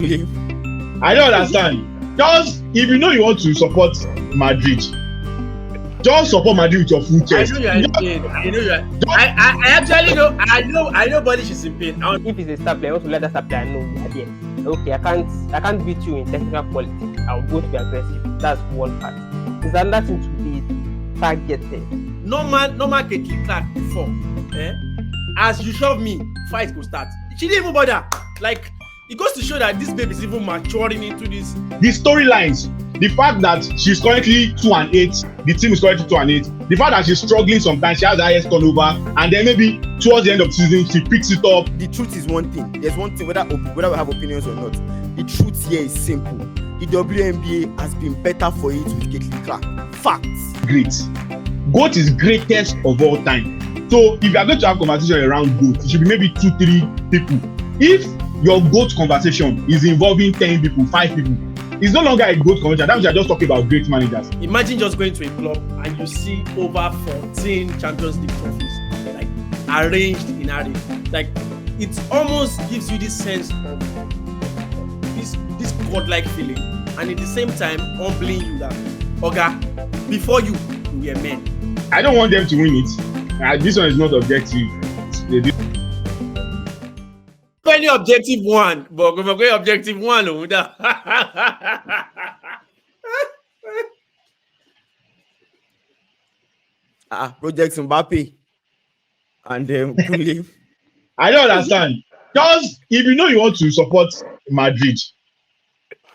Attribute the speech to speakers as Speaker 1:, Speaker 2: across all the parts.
Speaker 1: I don't understand. Just if you know you want to support Madrid, just support Madrid with your full chest.
Speaker 2: I know you are in pain. I know you are. I actually know. I know Bolish is in pain.
Speaker 3: If it's a star player, I want to let that star player know we are there. Okay, I can't beat you in technical quality. I'm going to be aggressive. That's one part. There's another thing to be targeted.
Speaker 2: Normal Caitlin Clark before. As you shove me, fight will start. She didn't even bother. Like, it goes to show that this baby is even maturing into this.
Speaker 1: The storylines, the fact that she's currently 2-8, the team is currently 2-8, the fact that she's struggling sometimes, she has the highest turnover, and then maybe towards the end of the season, she picks it up.
Speaker 4: The truth is one thing. There's one thing, whether we have opinions or not. The truth here is simple. The WNBA has been better for it with Caitlin Clark. Facts.
Speaker 1: Great. GOAT is greatest of all time. So if you are going to have conversation around GOAT, it should be maybe 2-3 people. If your GOAT conversation is involving 10 people, 5 people, it's no longer a GOAT conversation. That means you are just talking about great managers.
Speaker 2: Imagine just going to a club and you see over 14 Champions League trophies, like arranged in array. Like, it almost gives you this sense of this godlike feeling, and at the same time humbling you that, Oga, before you were men.
Speaker 1: I don't want them to win it. This one is not objective.
Speaker 2: Any objective one, but we're going objective one.
Speaker 4: Project Mbappe and Kule.
Speaker 1: I don't understand. Just if you know you want to support Madrid,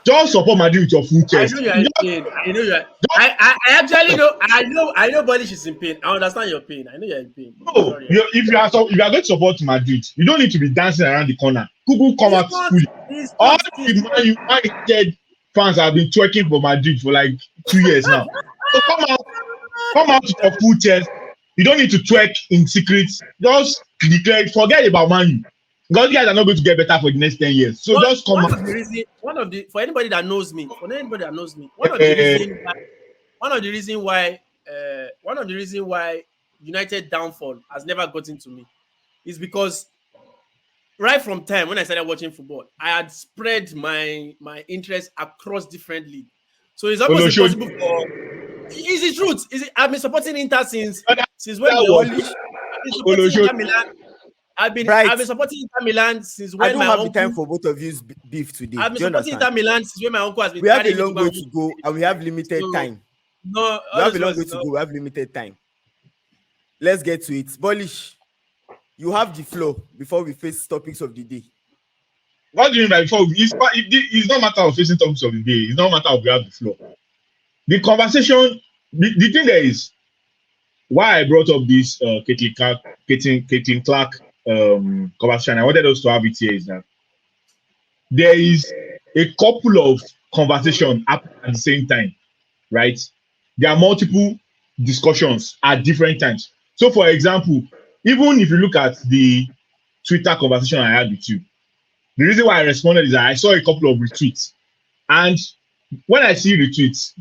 Speaker 1: just support Madrid with your full chest.
Speaker 2: I know you are in pain. I know you are. I actually know. I know Bolish is in pain. I understand your pain. I know you are in pain.
Speaker 1: No, if you are going to support Madrid, you don't need to be dancing around the corner. Google come out fully. All the United fans have been twerking for Madrid for like 2 years now. So come out with your full chest. You don't need to twerk in secret. Just declare. Forget about Man U. Because you guys are not going to get better for the next 10 years. So just come out.
Speaker 2: For anybody that knows me, one of the reason why United downfall has never gotten to me is because right from time when I started watching football, I had spread my interest across different leagues. So it's almost impossible for. Is the truth? I've been supporting Inter since when I've been supporting Inter Milan since when
Speaker 4: I don't have the time for both of you's beef today.
Speaker 2: I've been supporting Inter Milan since when my uncle has been.
Speaker 4: We have a long way to go, and we have limited time.
Speaker 2: No,
Speaker 4: we have a long way to go. We have limited time. Let's get to it. Bolish, you have the floor before we face topics of the day.
Speaker 1: What do you mean by before? It's not matter of facing topics of the day. It's not matter of we have the floor. The conversation, the thing there is why I brought up this Caitlin Clark conversation. I wanted us to have it here is that there is a couple of conversations at the same time, right? There are multiple discussions at different times. So, for example, even if you look at the Twitter conversation I had with you, the reason why I responded is that I saw a couple of retweets, and when I see retweets,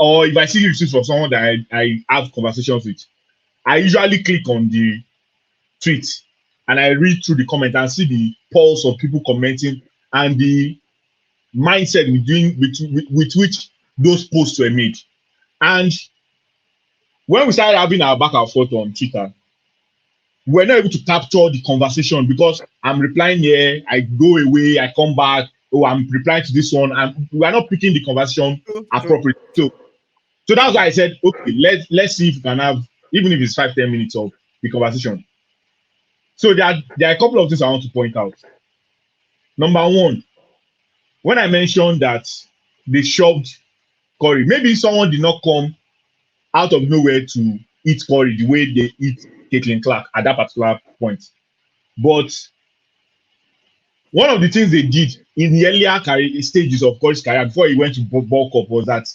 Speaker 1: or if I see retweets from someone that I have conversations with, I usually click on the tweet and I read through the comment and see the pulse of people commenting and the mindset with which those posts were made. And when we started having our back and forth on Twitter, we were not able to capture the conversation because I'm replying here, I go away, I come back, oh, I'm replying to this one, and we are not picking the conversation appropriately. So that's why I said, okay, let's see if we can have, even if it's 5-10 minutes of the conversation. So there are a couple of things I want to point out. Number one, when I mentioned that they shoved curry, maybe someone did not come out of nowhere to eat curry the way they eat Caitlin Clark at that particular point. But one of the things they did in the earlier stages of Curry's career before he went to bulk up was that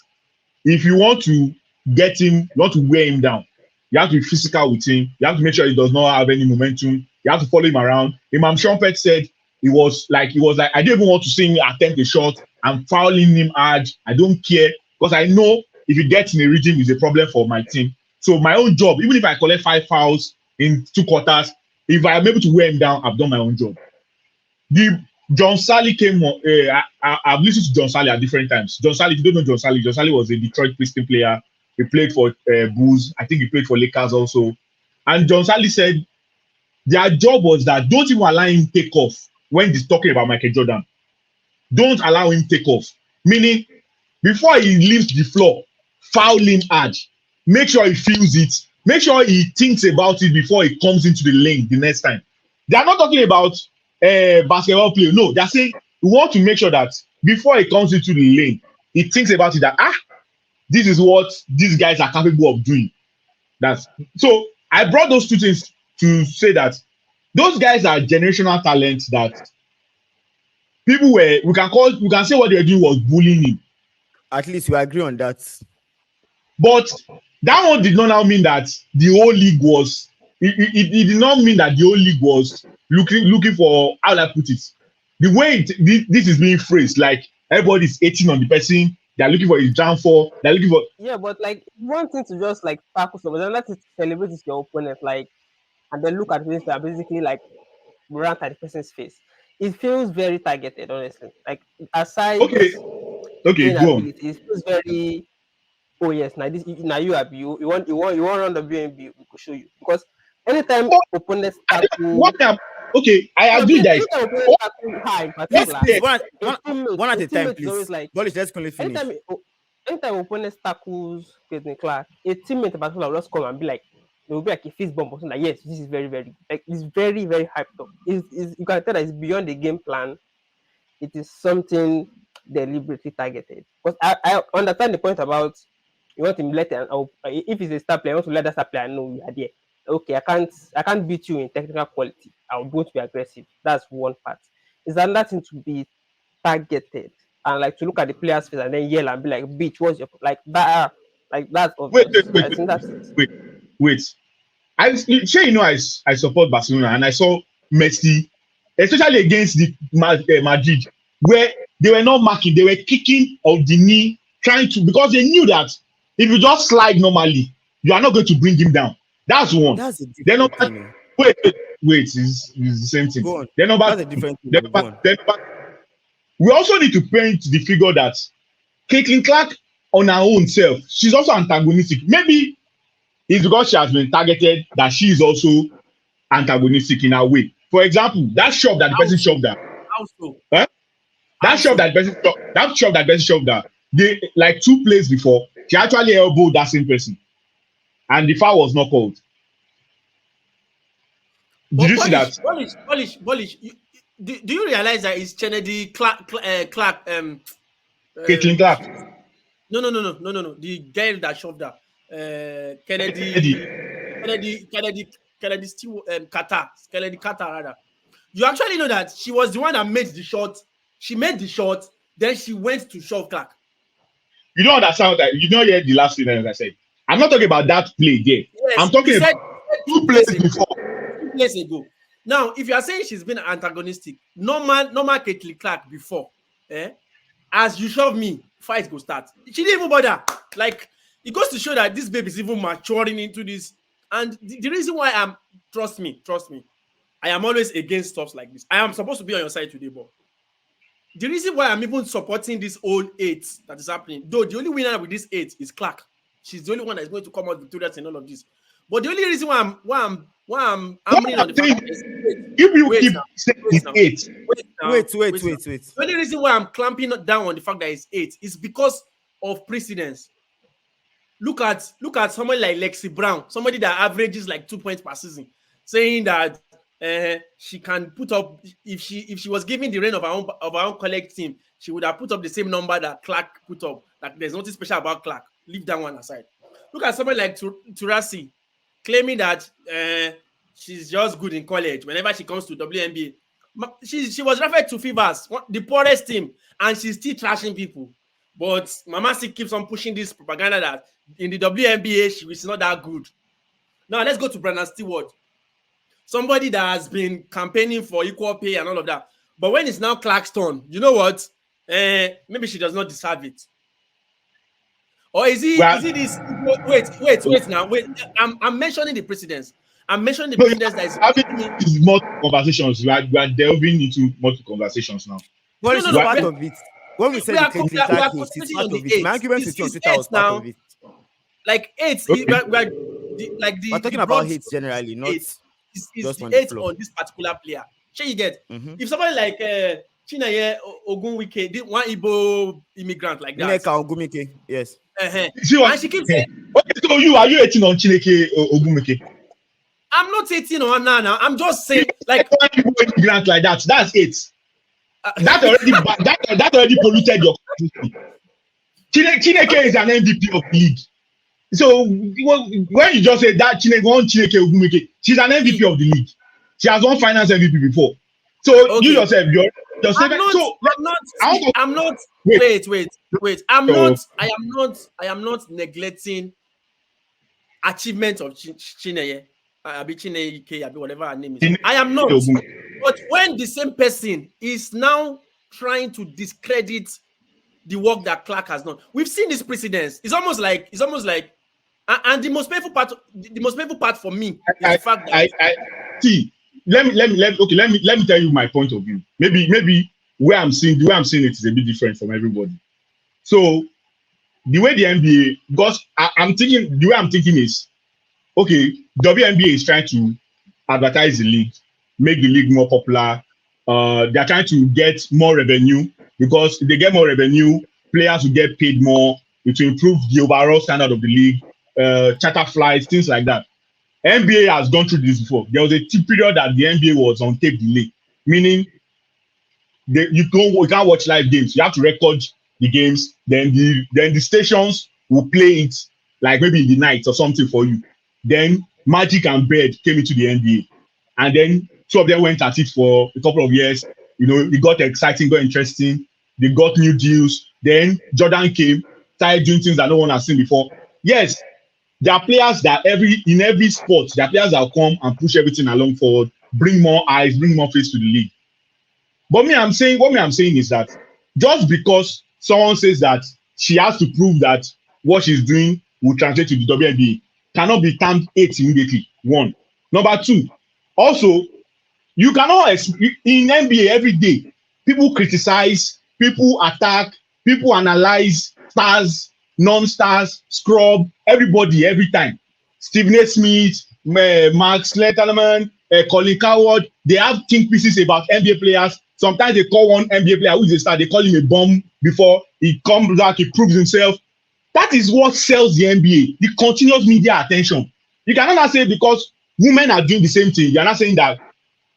Speaker 1: if you want to get him, you want to wear him down, you have to be physical with him. You have to make sure he does not have any momentum. You have to follow him around. Imam Shumpert said he was like, I didn't even want to see him attempt a shot. I'm fouling him hard. I don't care because I know if he gets in a rhythm, it's a problem for my team. So my own job, even if I collect 5 fouls in 2 quarters, if I am able to wear him down, I've done my own job. The John Sally came on. I've listened to John Sally at different times. John Sally, if you don't know John Sally was a Detroit Pistons player. He played for Bulls. I think he played for Lakers also. And John Sally said their job was that don't even allow him take off when he's talking about Michael Jordan. Don't allow him take off. Meaning, before he leaves the floor, foul him hard. Make sure he feels it. Make sure he thinks about it before he comes into the lane the next time. They are not talking about basketball play. No, they are saying we want to make sure that before he comes into the lane, he thinks about it that this is what these guys are capable of doing. That's so I brought those two things to say that those guys are generational talents that people we can say what they were doing was bullying him.
Speaker 4: At least we agree on that.
Speaker 1: But that one did not now mean that the whole league was it did not mean that the whole league was looking for, how do I put it? The way this is being phrased, like everybody's hating on the person, they're looking for his downfall, they're looking for.
Speaker 3: Yeah, but like one thing to just like tackle someone, another thing to celebrate is your opponent, like, and then look at this and basically like rant at the person's face. It feels very targeted, honestly. Like aside
Speaker 1: Okay, go on.
Speaker 3: it feels very. Oh yes, now you have you want run the BNB, we could show you because anytime opponents tackle.
Speaker 1: Okay, I agree that.
Speaker 4: One at a time, please.
Speaker 3: Like,
Speaker 4: let's finish.
Speaker 3: Anytime opponents tackles Caitlin Clark, a teammate in particular will just come and be like, there will be like a fist bump or something. Like, yes, this is very, very like it's very, very hyped up. You can tell that it's beyond the game plan. It is something deliberately targeted. Because I understand the point about you want to let if it's a star player, you want to let that star player know you are there. Okay, I can't beat you in technical quality. I won't be aggressive. That's one part. Is another thing to be targeted and like to look at the player's face and then yell and be like, "Bitch, what's your like that?" Like that's obvious.
Speaker 1: Wait. I support Barcelona and I saw Messi, especially against the Madrid, where they were not marking, they were kicking of the knee, trying to, because they knew that if you just slide normally, you are not going to bring him down. That's one.
Speaker 4: That's a
Speaker 1: then
Speaker 4: different thing.
Speaker 1: Wait, it's the same thing.
Speaker 4: Go on.
Speaker 1: Then
Speaker 4: That's a different thing.
Speaker 1: We also need to paint the figure that Caitlin Clark on her own self, she's also antagonistic. Maybe it's because she has been targeted that she is also antagonistic in a way. For example, that shove that the person shoved her. That shove that the person shoved her. They like 2 plays before, she actually elbowed that same person. And the foul was not called. Did you see that?
Speaker 2: Polish. Do you realize that it's Kennedy Clark?
Speaker 1: Caitlin Clark.
Speaker 2: No. The guy that shoved her. Kennedy Carter rather. You actually know that she was the one that made the shot. She made the shot, then she went to shove Clark.
Speaker 1: You don't understand that. You don't hear the last thing that I said. I'm not talking about that play there. Yes, I'm talking about 2 plays before.
Speaker 2: 2 plays ago. Now, if you are saying she's been antagonistic, normal Caitlin Clark before, as you shove me, fight go start. She didn't even bother. Like, it goes to show that this baby is even maturing into this. And the reason why trust me, I am always against stuff like this. I am supposed to be on your side today, but the reason why I'm even supporting this old 8 that is happening, though the only winner with this 8 is Clark. She's the only one that is going to come out victorious in all of this. But the only reason why I'm hammering on the fact is
Speaker 4: Wait.
Speaker 2: The only reason why I'm clamping down on the fact that it's 8 is because of precedence. Look at someone like Lexi Brown, somebody that averages like 2 points per season, saying that she can put up, if she was given the reign of her own collect team, she would have put up the same number that Clark put up. Like, there's nothing special about Clark. Leave that one aside. Look at someone like Turasi, claiming that she's just good in college. Whenever she comes to WNBA, she was referred to Fevers, the poorest team, and she's still trashing people. But Mama still keeps on pushing this propaganda that in the WNBA she was not that good. Now let's go to Brandon Stewart, somebody that has been campaigning for equal pay and all of that. But when it's now Clark's turn, you know what? Maybe she does not deserve it. Or is he this? Wait now. I'm mentioning the precedents. I'm mentioning the
Speaker 1: No,
Speaker 2: business that is
Speaker 1: having
Speaker 2: me.
Speaker 1: these multiple conversations. We are delving into multiple conversations now.
Speaker 4: Well,
Speaker 2: No,
Speaker 4: it's
Speaker 2: no, no.
Speaker 4: part
Speaker 1: We're-
Speaker 4: of it. When we
Speaker 2: We
Speaker 4: said the
Speaker 2: are,
Speaker 4: Caitlyn
Speaker 2: we are, we
Speaker 4: Clark
Speaker 2: are
Speaker 4: hate, it's
Speaker 2: concentrating
Speaker 4: part
Speaker 2: on the
Speaker 4: of it. My
Speaker 2: eight.
Speaker 4: argument with you on
Speaker 2: It's
Speaker 4: Twitter
Speaker 2: eight
Speaker 4: was part
Speaker 2: now.
Speaker 4: of it.
Speaker 2: Like eight,
Speaker 1: Okay.
Speaker 4: We're
Speaker 2: the
Speaker 4: talking about
Speaker 2: broad
Speaker 4: hate generally, not
Speaker 2: eight is
Speaker 4: just
Speaker 2: the
Speaker 4: on the
Speaker 2: eight
Speaker 4: floor.
Speaker 2: on this particular player. Sure, you get.
Speaker 4: Mm-hmm.
Speaker 2: If somebody like Chinaye Ogunwike, one Igbo immigrant like that,
Speaker 4: Nneka Ogumike, yes.
Speaker 1: See what?
Speaker 2: and she keeps saying,
Speaker 1: Okay, so are you hating on Chineke Ogumeke?
Speaker 2: "I'm not hating on her now. I'm just saying, like,
Speaker 1: One people immigrant like that. That's it.
Speaker 2: uh,
Speaker 1: That already that already polluted your country. Chineke is an MVP of the league. So when you just say that Chineke Ogumeke, she's an MVP of the league. She has won finance MVP before. So you
Speaker 2: okay,
Speaker 1: yourself, your statement. So
Speaker 2: I'm not,
Speaker 1: I want to
Speaker 2: I'm not.
Speaker 1: wait.
Speaker 2: Wait.
Speaker 1: So
Speaker 2: I am not neglecting achievement of Chineye. Abi Chineke, Abi whatever her name is.
Speaker 1: Chineke
Speaker 2: I am not.
Speaker 1: Ogumeke.
Speaker 2: But when the same person is now trying to discredit the work that Clark has done, we've seen this precedence. It's almost like, and the most painful part for me is the fact that
Speaker 1: I see. Let me tell you my point of view. Maybe the way I'm seeing it is a bit different from everybody. So the way the NBA, because I'm thinking, the way I'm thinking is, okay, WNBA is trying to advertise the league, make the league more popular. They're trying to get more revenue, because if they get more revenue, players will get paid more. It will improve the overall standard of the league, charter flights, things like that. NBA has gone through this before. There was a period that the NBA was on tape delay, meaning you can't watch live games. You have to record the games. Then the stations will play it like maybe in the night or something for you. Then Magic and Bird came into the NBA, and then two of them went at it for a couple of years. You know, it got exciting, got interesting. They got new deals. Then Jordan came, started doing things that no one has seen before. Yes, there are players that in every sport, there are players that will come and push everything along forward, bring more eyes, bring more face to the league. But what I'm saying is that just because someone says that she has to prove that what she's doing will translate to the WNBA cannot be termed eight immediately. One. Number two, also, you cannot in NBA every day, people criticize, people attack, people analyze stars, non-stars, scrub, everybody every time. Stephen A. Smith, Max Letterman, Colin Coward, they have think pieces about NBA players. Sometimes they call one NBA player who is a star, they call him a bomb before he comes back, he proves himself. That is what sells the NBA, the continuous media attention. You cannot now say because women are doing the same thing, you're not saying that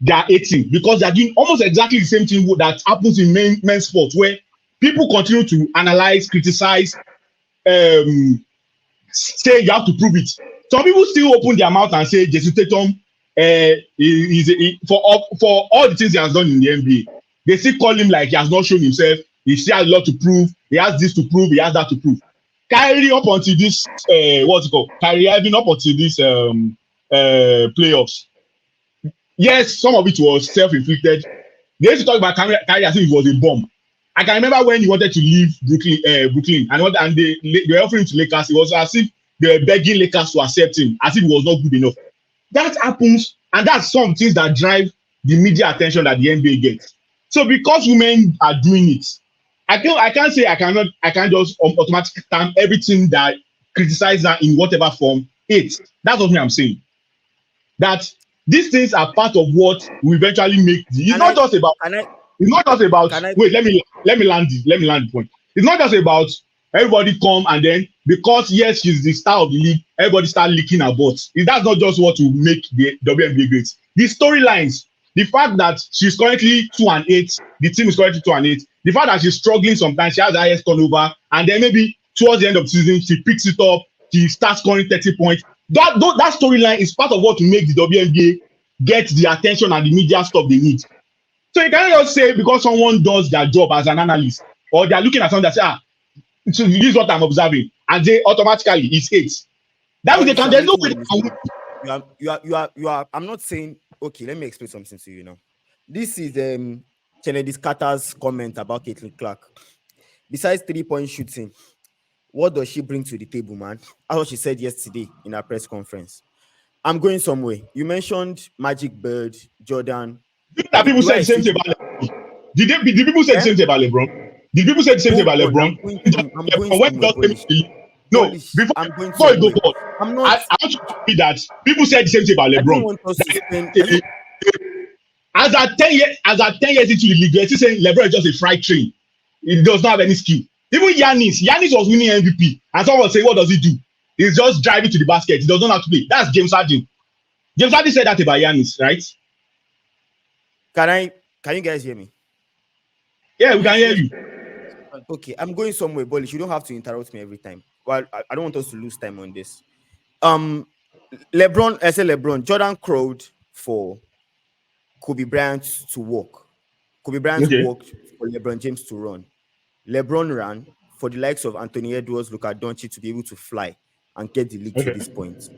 Speaker 1: they are 18, because they're doing almost exactly the same thing that happens in men's sports, where people continue to analyze, criticize, say you have to prove it. Some people still open their mouth and say Jason Tatum for all the things he has done in the NBA. They still call him like he has not shown himself. He still has a lot to prove. He has this to prove. He has that to prove. Kyrie up until this Kyrie Irving up until this playoffs. Yes, some of it was self-inflicted. They used to talk about Kyrie as if it was a bomb. I can remember when he wanted to leave Brooklyn, and they were offering to Lakers. It was as if they were begging Lakers to accept him, as if it was not good enough. That happens, and that's some things that drive the media attention that the NBA gets. So because women are doing it, I can't say I can't just automatically term everything that criticize her in whatever form. That's what I'm saying. That these things are part of what will eventually make it's not just about wait, let me land the point. It's not just about everybody come and then because yes, she's the star of the league, everybody start licking her butts. That's not just what will make the WNBA great. The storylines, the fact that she's currently 2-8, the team is currently 2-8, the fact that she's struggling sometimes, she has the highest turnover, and then maybe towards the end of the season, she picks it up, she starts scoring 30 points. That storyline is part of what will make the WNBA get the attention and the media stuff they need. So you can't just say because someone does their job as an analyst, or they're looking at something that say, so this is what I'm observing, and they automatically it's 8. That means there's no way.
Speaker 4: You are. I'm not saying. Okay, let me explain something to you now. This is Kennedy Carter's comment about Caitlyn Clark. Besides 3-point shooting, what does she bring to the table, man? That's what she said yesterday in her press conference. I'm going somewhere. You mentioned Magic Bird, Jordan.
Speaker 1: That people
Speaker 4: Do I
Speaker 1: said the same
Speaker 4: see-
Speaker 1: thing about LeBron. Did people say the
Speaker 4: Eh?
Speaker 1: same thing about LeBron? Did people say the same thing
Speaker 4: Hold
Speaker 1: about
Speaker 4: on,
Speaker 1: LeBron?
Speaker 4: I'm going
Speaker 1: When he
Speaker 4: somewhere,
Speaker 1: just came into
Speaker 4: Polish.
Speaker 1: the league? No,
Speaker 4: Polish. I'm going
Speaker 1: before you go
Speaker 4: somewhere.
Speaker 1: forward,
Speaker 4: I'm not.
Speaker 1: I want you to tell me that people said the same thing about
Speaker 4: I don't
Speaker 1: LeBron.
Speaker 4: want us to spend.
Speaker 1: As at 10 years into the league, they're still saying LeBron is just a freight train. He does not have any skill. Even Giannis was winning MVP, and someone was saying, what does he do? He's just driving to the basket. He does not have to play. That's James Harden. James Harden said that about Giannis, right?
Speaker 4: Can you guys hear me?
Speaker 1: Yeah, we can hear you.
Speaker 4: Okay, I'm going somewhere, Polish. You don't have to interrupt me every time. Well, I don't want us to lose time on this. Jordan crowed for Kobe Bryant to walk. Kobe Bryant walked for LeBron James to run. LeBron ran for the likes of Anthony Edwards, Luka Doncic to be able to fly and get the league to this point.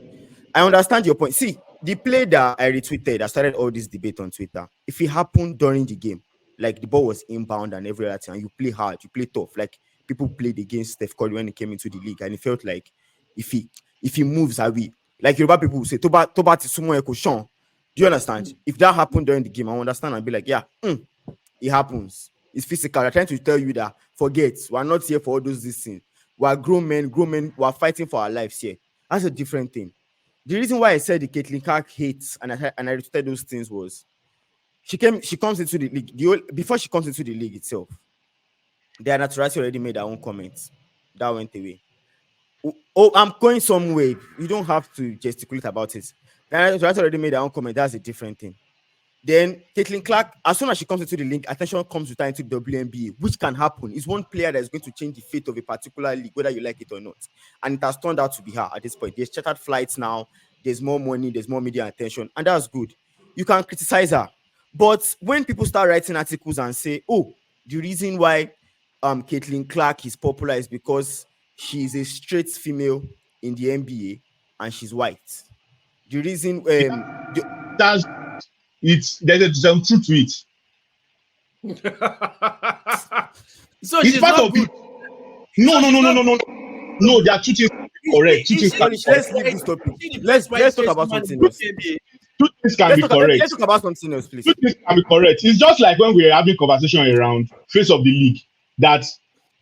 Speaker 4: I understand your point. See, the play that I retweeted, I started all this debate on Twitter. If it happened during the game, like the ball was inbound and every other thing, and you play hard, you play tough, like people played against Steph Curry when he came into the league, and it felt like if he moves, like Yoruba people will say, Toba Tisumo Eko Sean. Do you understand? If that happened during the game, I understand and be like, yeah, it happens. It's physical. I'm trying to tell you that forget, we're not here for all those things. We're grown men, we're fighting for our lives here. That's a different thing. The reason why I said the Caitlin Clark hates and I retweeted those things was she comes into the league. Before she comes into the league itself, the Naturati already made their own comments. That went away. Oh, I'm going somewhere. You don't have to gesticulate about it. The Naturati already made their own comment. That's a different thing. Then Caitlin Clark, as soon as she comes into the league, attention comes with her into the WNBA, which can happen. It's one player that is going to change the fate of a particular league, whether you like it or not. And it has turned out to be her at this point. There's chartered flights now, there's more money, there's more media attention, and that's good. You can criticize her. But when people start writing articles and say, oh, the reason why Caitlin Clark is popular is because she's a straight female in the NBA and she's white. The reason
Speaker 1: there's some truth to it.
Speaker 2: So
Speaker 1: it's
Speaker 2: she's
Speaker 1: part
Speaker 2: not
Speaker 1: of
Speaker 2: good.
Speaker 1: it. No. There are two things correct.
Speaker 4: Let's leave this topic. Let's talk about something else.
Speaker 1: Two things can be correct.
Speaker 4: Let's talk about something else, please.
Speaker 1: Two things can be correct. It's just like when we're having conversation around face of the league that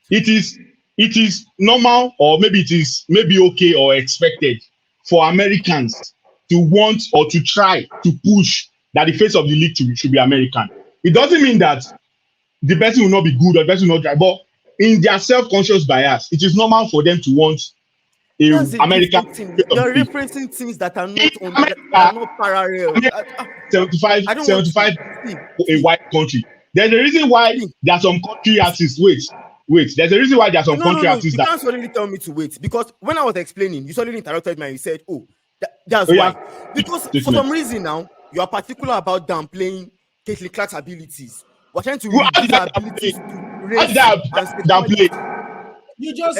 Speaker 1: it is normal, or maybe it is okay or expected for Americans to want or to try to push that the face of the league should be American. It doesn't mean that the person will not be good or the person will not try, but in their self-conscious bias, it is normal for them to want American.
Speaker 4: You're referencing things that are not parallel.
Speaker 1: 75 a white country. There's a reason why there are some country artists. Wait. There's a reason why there are some country artists
Speaker 4: that. You can't suddenly tell me to wait, because when I was explaining, you suddenly interrupted me and you said, "Oh, that's why." Because for some reason now you are particular about downplaying Caitlin Clark's abilities. We're trying to reduce her abilities to race and downplay.
Speaker 2: You just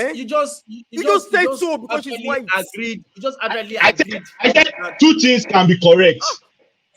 Speaker 4: said so because she's white.
Speaker 2: Agreed. You just admirably agreed.
Speaker 1: I said two things can be correct.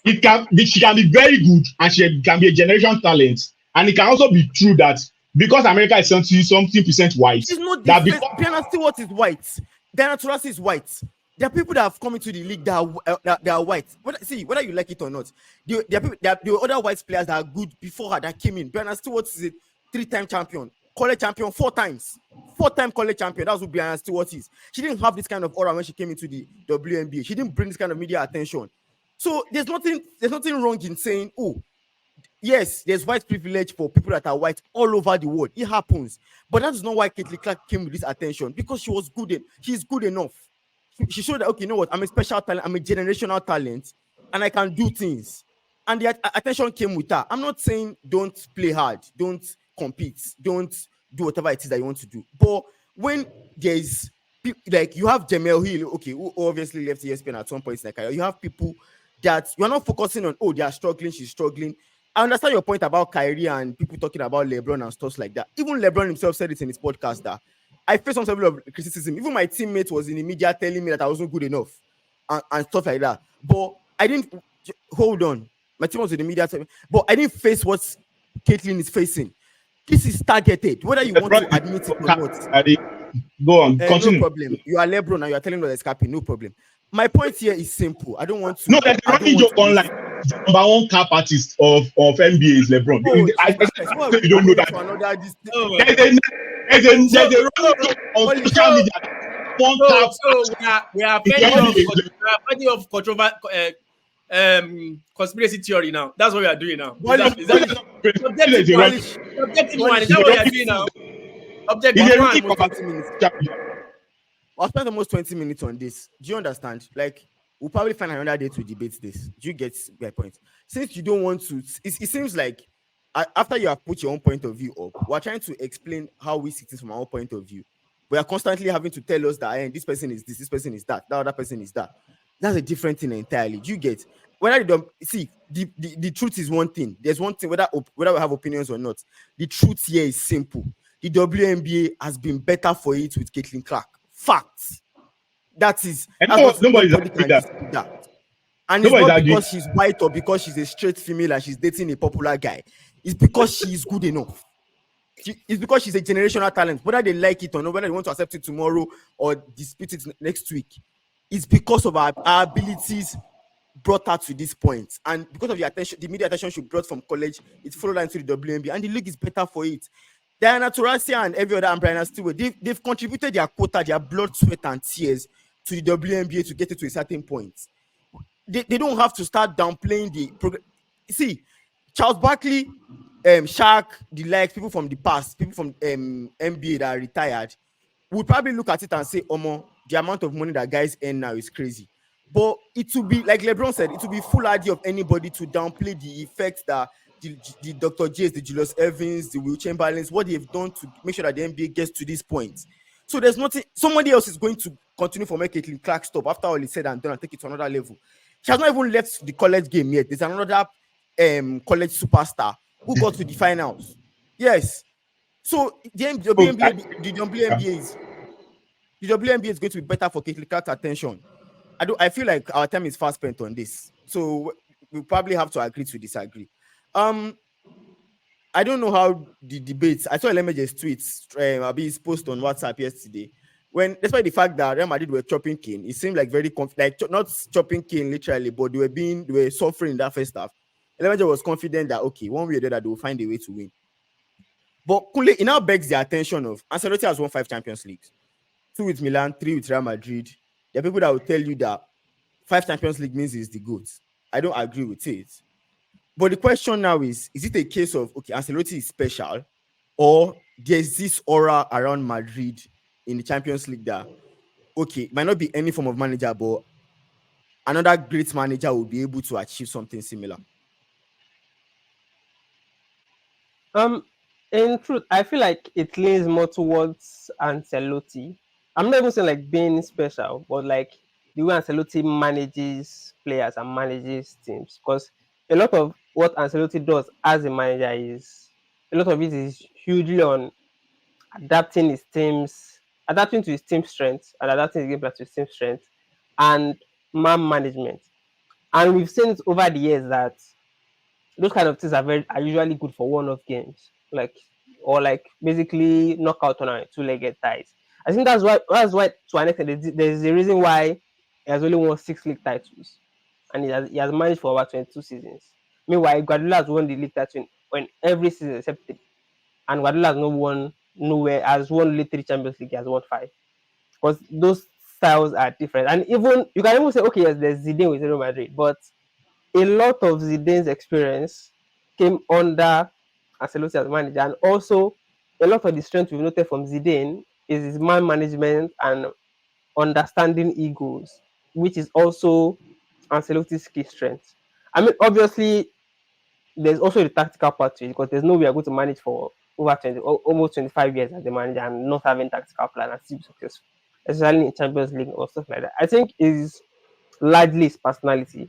Speaker 1: She can be very good and she can be a generation talent, and it can also be true that because America is something percent white.
Speaker 4: She's not that Brianna Stewart is white. Diana Taurasi is white. There are people that have come into the league that are white. Whether you like it or not, there are other white players that are good before her that came in. Brianna Stewart is a 3-time champion, college champion 4 times, 4-time college champion. That's who Brianna Stewart is. She didn't have this kind of aura when she came into the WNBA. She didn't bring this kind of media attention. So there's nothing wrong in saying, oh, yes, there's white privilege for people that are white all over the world. It happens. But that's not why Caitlin Clark came with this attention, because she's good enough. She showed that, okay, you know what, I'm a special talent, I'm a generational talent, and I can do things. And the attention came with her. I'm not saying don't play hard, don't compete, don't do whatever it is that you want to do. But when there's, like, you have Jamel Hill, okay, who obviously left ESPN at some point in their career. You have people that you're not focusing on, oh, they are struggling, she's struggling. I understand your point about Kyrie and people talking about LeBron and stuff like that. Even LeBron himself said it in his podcast that I faced some level of criticism. Even my teammate was in the media telling me that I wasn't good enough and stuff like that. But I didn't, hold on. My team was in the media telling me, but I didn't face what Caitlin is facing. This is targeted, whether you want to admit it or not.
Speaker 1: Go on, continue.
Speaker 4: No problem. You are LeBron and you are telling us it's happy, no problem. my point here is simple. I don't want to.
Speaker 1: No, there's a
Speaker 4: I don't
Speaker 1: running
Speaker 4: want
Speaker 1: joke
Speaker 4: to
Speaker 1: online. The number one cap artist of NBA is LeBron.
Speaker 4: Oh,
Speaker 1: I
Speaker 4: Jesus Christ. What are
Speaker 1: you
Speaker 4: we
Speaker 1: don't know
Speaker 4: going
Speaker 1: that.
Speaker 4: to another this thing?
Speaker 2: Oh my
Speaker 1: There's
Speaker 2: God.
Speaker 1: a running joke on
Speaker 4: Holy-
Speaker 1: social media. One cap
Speaker 2: So we are
Speaker 1: in the
Speaker 2: fending off,
Speaker 1: NBA.
Speaker 2: controversial conspiracy theory now. That's what we are doing now. Is
Speaker 4: Polish,
Speaker 2: that subjective
Speaker 1: There's a
Speaker 2: one?
Speaker 1: running
Speaker 2: Subjective one. Is
Speaker 4: Polish,
Speaker 2: that what we are
Speaker 1: Polish.
Speaker 2: doing now?
Speaker 4: We'll
Speaker 2: Objective
Speaker 1: It's a
Speaker 2: one.
Speaker 1: really
Speaker 4: spend almost 20 minutes.
Speaker 1: conversation.
Speaker 4: I'll spend almost 20 minutes on this. Do you understand? Like, we'll probably find another day to debate this. Do you get my point? Since you don't want to, it seems like after you have put your own point of view up, we're trying to explain how we see things from our own point of view. We are constantly having to tell us that this person is this person is that other person is that. That's a different thing entirely. Do you get? Whether you don't see the truth is one thing. There's one thing, whether we have opinions or not. The truth here is simple. The WNBA has been better for it with Caitlin Clark. Facts. That's
Speaker 1: Nobody's
Speaker 4: nobody
Speaker 1: arguing
Speaker 4: can
Speaker 1: that.
Speaker 4: dispute that. And
Speaker 1: Nobody's
Speaker 4: it's not
Speaker 1: arguing.
Speaker 4: because she's white or because she's a straight female and she's dating a popular guy. It's because she is good enough. It's because she's a generational talent. Whether they like it or not, whether they want to accept it tomorrow or dispute it next week, it's because of our abilities brought her to this point. And because of the attention, the media attention she brought from college, it followed her into the WNBA, and the league is better for it. Diana Taurasi and every other Brianna Stewart, they've contributed their quota, their blood, sweat, and tears to the WNBA to get it to a certain point. They don't have to start downplaying the progress. See, Charles Barkley, Shaq, the likes, people from the past, people from NBA that are retired, would probably look at it and say, Omo, the amount of money that guys earn now is crazy. But it will be, like LeBron said, it will be foolhardy of anybody to downplay the effects that the Dr. J's, the Julius Evans, the Will Chamberlains, what they've done to make sure that the NBA gets to this point. So there's nothing, somebody else is going to continue for Caitlin Clark stop after all is said and done and take it to another level. She has not even left the college game yet. There's another college superstar who got to the finals. Yes. So the WNBA is going to be better for Caitlin Clark's attention. I feel like our time is fast spent on this. So we'll probably have to agree to disagree. I don't know how the debates. I saw Lemeje's tweets, his post on WhatsApp yesterday. When, despite the fact that Real Madrid were chopping Kane, it seemed like not chopping Kane literally, but they were suffering in that first half. Lemeje was confident that okay, one way or the other they will find a way to win. But Kunle, it now begs the attention of Ancelotti has won 5 Champions Leagues, 2 with Milan, 3 with Real Madrid. There are people that will tell you that 5 Champions League means he's the GOAT. I don't agree with it. But the question now is it a case of, okay, Ancelotti is special, or there's this aura around Madrid in the Champions League that, okay, might not be any form of manager, but another great manager will be able to achieve something similar?
Speaker 3: In truth, I feel like it leans more towards Ancelotti. I'm not even saying like being special, but like the way Ancelotti manages players and manages teams. Because a lot of what Ancelotti does as a manager is a lot of it is hugely on adapting to his team's strengths and adapting his game plan to his team's strengths and man management. And we've seen it over the years that those kind of things are usually good for one-off games, like basically knockout tournament, 2-legged ties. I think that's why to an extent there's a reason why he has only won 6 league titles, and he has managed for over 22 seasons. Meanwhile, Guardiola has won the league title when every season except 3, and Guardiola has not won nowhere. Has won only 3 Champions League. He has won 5, because those styles are different. And even you can even say, okay, yes, there's Zidane with Real Madrid, but a lot of Zidane's experience came under Ancelotti as manager, and also a lot of the strength we've noted from Zidane is his man management and understanding egos, which is also Ancelotti's key strength. I mean, obviously, there's also the tactical part to it, because there's no way you're going to manage for over almost 25 years as a manager and not having tactical plan and still be successful, especially in Champions League or stuff like that. I think is largely his personality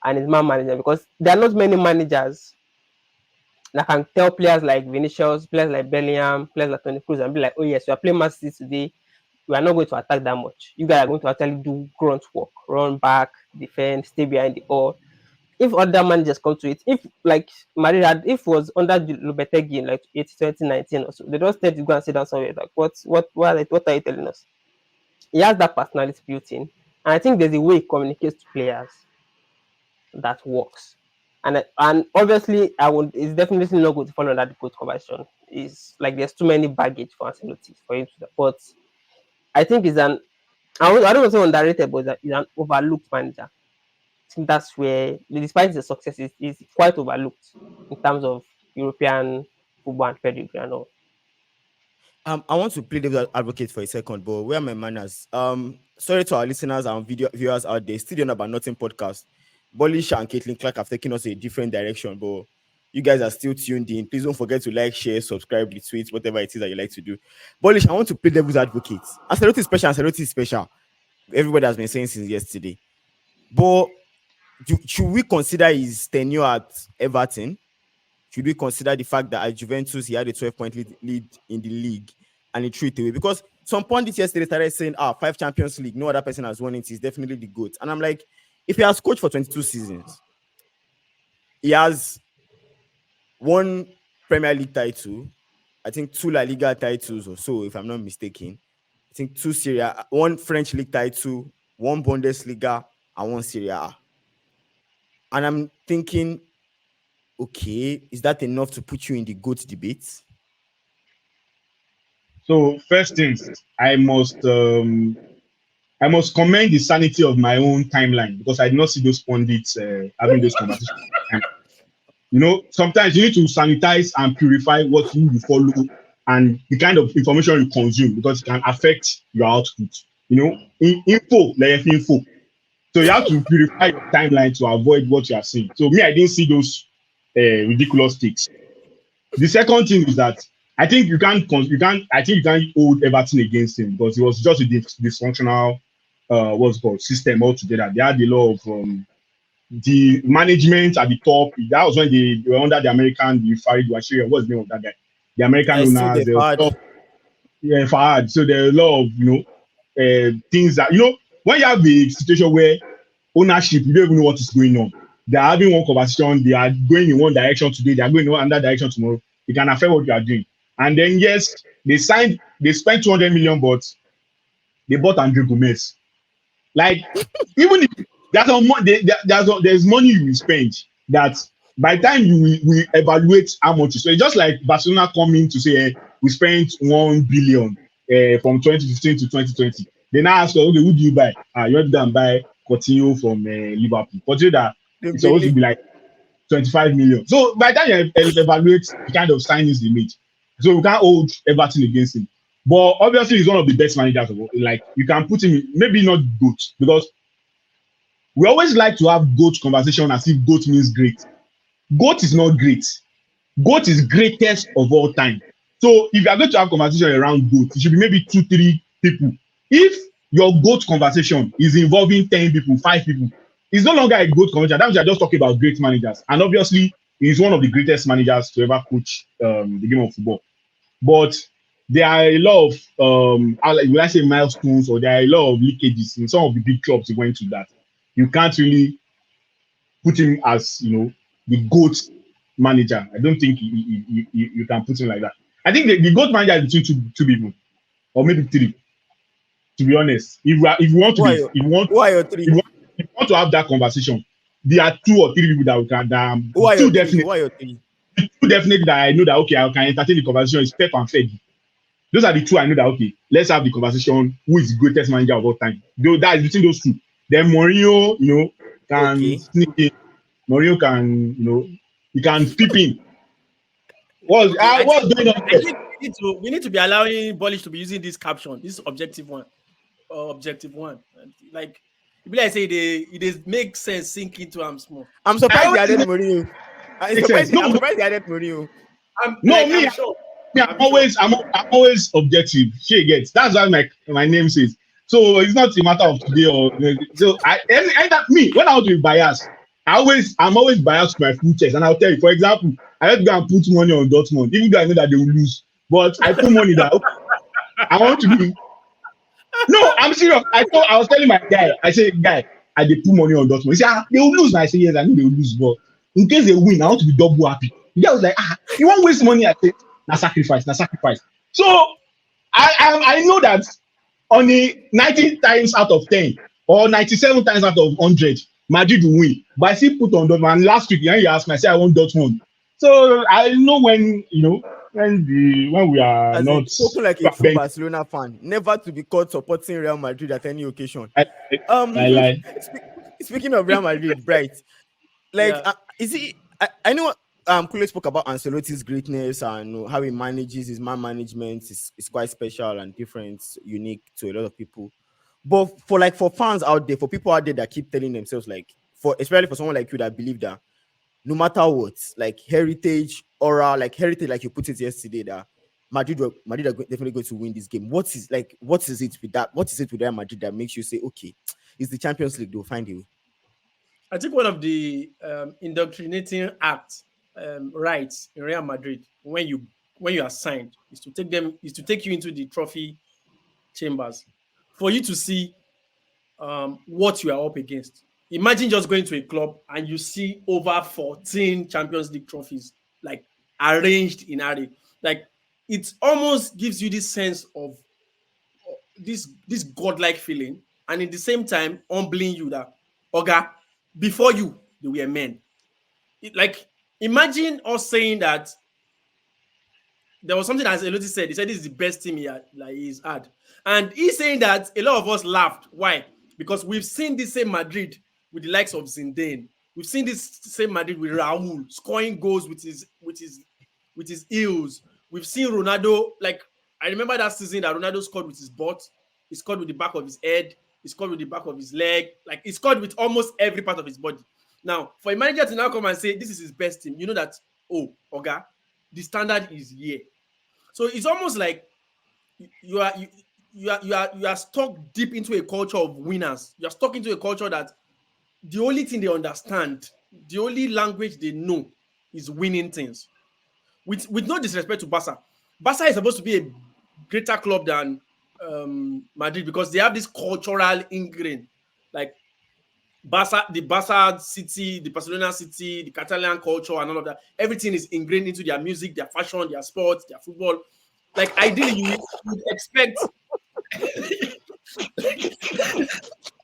Speaker 3: and his man management, because there are not many managers that can tell players like Vinicius, players like Bellingham, players like Toni Kroos, and be like, oh yes, you are playing Man City today, we are not going to attack that much. You guys are going to actually do grunt work, run back, defend, stay behind the ball. If other managers come to it, if like Madrid if it was under Lopetegui in like 2019 or so, they just tend to go and sit down somewhere like, what are you telling us? He has that personality built in. And I think there's a way he communicates to players that works. And obviously, I would. It's definitely not going to follow that good conversion. It's like there's too many baggage for Ancelotti for him to. But I think it's an. I don't want to say underrated, but it's an overlooked manager. I think that's where, despite the success, is quite overlooked in terms of European football and pedigree and all.
Speaker 4: I want to play devil's advocate for a second, but where are my manners? Sorry to our listeners and video viewers out there. Still don't know about nothing podcast. Bollish and Caitlin Clark have taken us a different direction, but you guys are still tuned in. Please don't forget to like, share, subscribe, retweet, whatever it is that you like to do. Bollish, I want to play devil's advocate. Ancelotti is special. Ancelotti is special. Everybody has been saying since yesterday. But should we consider his tenure at Everton? Should we consider the fact that at Juventus he had a 12-point lead in the league and he threw it away? Because some pundits yesterday started saying, 5 Champions League, no other person has won it. He's definitely the GOAT. And I'm like, if he has coached for 22 seasons, he has one Premier League title, I think 2 La Liga titles or so, if I'm not mistaken. I think 2 Serie A, 1 French League title, 1 Bundesliga, and 1 Serie A. And I'm thinking, okay, is that enough to put you in the GOAT debate?
Speaker 1: So first things, I must commend the sanity of my own timeline because I did not see those pundits having those conversations. You know, sometimes you need to sanitize and purify what you follow and the kind of information you consume because it can affect your output. You know, info. So you have to purify your timeline to avoid what you are seeing. So me, I didn't see those ridiculous takes. The second thing is that I think you can't hold Everton against him because it was just a dysfunctional system altogether. They had a lot of the management at the top. That was when they were under the American, the Farid Washiri. What's the name of that guy? The American owners. Fahad. So there are a lot of things that when you have a situation where ownership, you don't even know what is going on. They are having one conversation, they are going in one direction today, they are going in another direction tomorrow. It can affect what you are doing. And then yes, they spent 200 million, but they bought Andre Gomez. Like even if there's money you will spend that by the time you will evaluate how much. So it's just like Barcelona coming to say we spent 1 billion from 2015 to 2020. They now ask us, okay, who do you buy? You have to buy Coutinho from Liverpool. Coutinho that it's supposed to be like 25 million. So by the time you evaluate the kind of signings they made, so we can't hold Everton against him. But obviously, he's one of the best managers of all. Like you can put him in, maybe not GOAT, because we always like to have GOAT conversation as if GOAT means great. GOAT is not great. GOAT is greatest of all time. So if you are going to have conversation around GOAT, it should be maybe 2-3 people. If your GOAT conversation is involving 10 people, 5 people, it's no longer a GOAT conversation. That means you're just talking about great managers. And obviously, he's one of the greatest managers to ever coach the game of football. But there are a lot of, will I say milestones, or there are a lot of leakages in some of the big clubs he went to that you can't really put him as, the GOAT manager. I don't think you can put him like that. I think the GOAT manager is between two people, or maybe 3. To be honest, if you want to have that conversation, there are 2 or 3 people that we can. Two definitely that I know that okay, I can entertain the conversation is Pep and Fergie. Those are the 2 I know that okay, let's have the conversation. Who is the greatest manager of all time? Though that is between those 2. Then Mourinho, can sneak in. Mourinho can, he can peep in. What's going on?
Speaker 2: I think we need to be allowing Bollish to be using this caption. This objective one. Like, people like say it makes sense sink into him small.
Speaker 4: I'm surprised they added Mourinho. I'm surprised they added Mourinho.
Speaker 1: I'm always objective. She gets. That's why my name says. So it's not a matter of today or so. When I want to be biased, I'm always biased to my full chest, and I'll tell you. For example, I have to go and put money on Dortmund, even though I know that they will lose. But I put money that I want to be. No, I'm serious. I was telling my guy. I said, guy, I did put money on Dortmund. He said, they will lose. And I said, yes, I know they will lose, but in case they win, I want to be double happy. The guy was like, you won't waste money. I said, na sacrifice. So I know that only 90 times out of 10, or 97 times out of 100, Madrid will win. But I still put on Dortmund. And last week, when you asked me, I said I want Dortmund. So I know when when we are
Speaker 4: As
Speaker 1: not
Speaker 4: in, spoken like a true
Speaker 1: bench.
Speaker 4: Barcelona fan, never to be caught supporting Real Madrid at any occasion.
Speaker 1: I, I lie.
Speaker 4: Speaking of Real Madrid, right? Like,
Speaker 2: Yeah.
Speaker 4: is he? I know. Kule spoke about Ancelotti's greatness and how he manages his man management is quite special and different, unique to a lot of people. But for fans out there, for people out there that keep telling themselves, like, especially for someone like you that believe that no matter what, like heritage, aura, like heritage, like you put it yesterday, that Madrid are definitely going to win this game. What is it with that? What is it with Real Madrid that makes you say, okay, it's the Champions League, they'll find a way?
Speaker 2: I think one of the indoctrinating acts rights in Real Madrid when you are signed is to take you into the trophy chambers for you to see what you are up against. Imagine just going to a club and you see over 14 Champions League trophies like arranged in array. Like it almost gives you this sense of this godlike feeling, and in the same time humbling you that Oga, before you they were men. Like imagine us saying that there was something as Eloti said. He said this is the best team he's had. And he's saying that a lot of us laughed. Why? Because we've seen this same Madrid with the likes of Zidane. We've seen this same Madrid with Raul scoring goals with his heels. We've seen Ronaldo, like I remember that season that Ronaldo scored with his butt, he scored with the back of his head, he scored with the back of his leg, like he scored with almost every part of his body. Now, for a manager to now come and say this is his best team, you know that, oh, Oga, the standard is here. So it's almost like you are stuck deep into a culture of winners. You're stuck into a culture that the only thing they understand, the only language they know is winning things. With no disrespect to Barca. Barca is supposed to be a greater club than Madrid because they have this cultural ingrained, like the Barca city, the Barcelona city, the Catalan culture, and all of that. Everything is ingrained into their music, their fashion, their sports, their football. Like ideally, you would expect,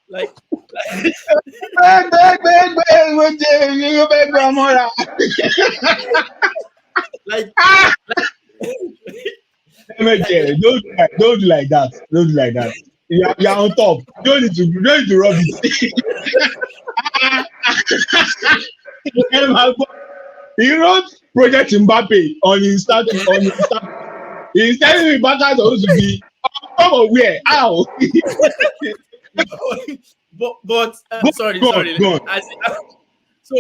Speaker 2: like, like,
Speaker 1: Don't do like that. Don't do like that. You're on top. You don't need to rub it. He wrote Project Mbappe on his status. He's telling me Barca is supposed to be on top of where? How?
Speaker 2: but sorry.
Speaker 1: Go on.
Speaker 2: So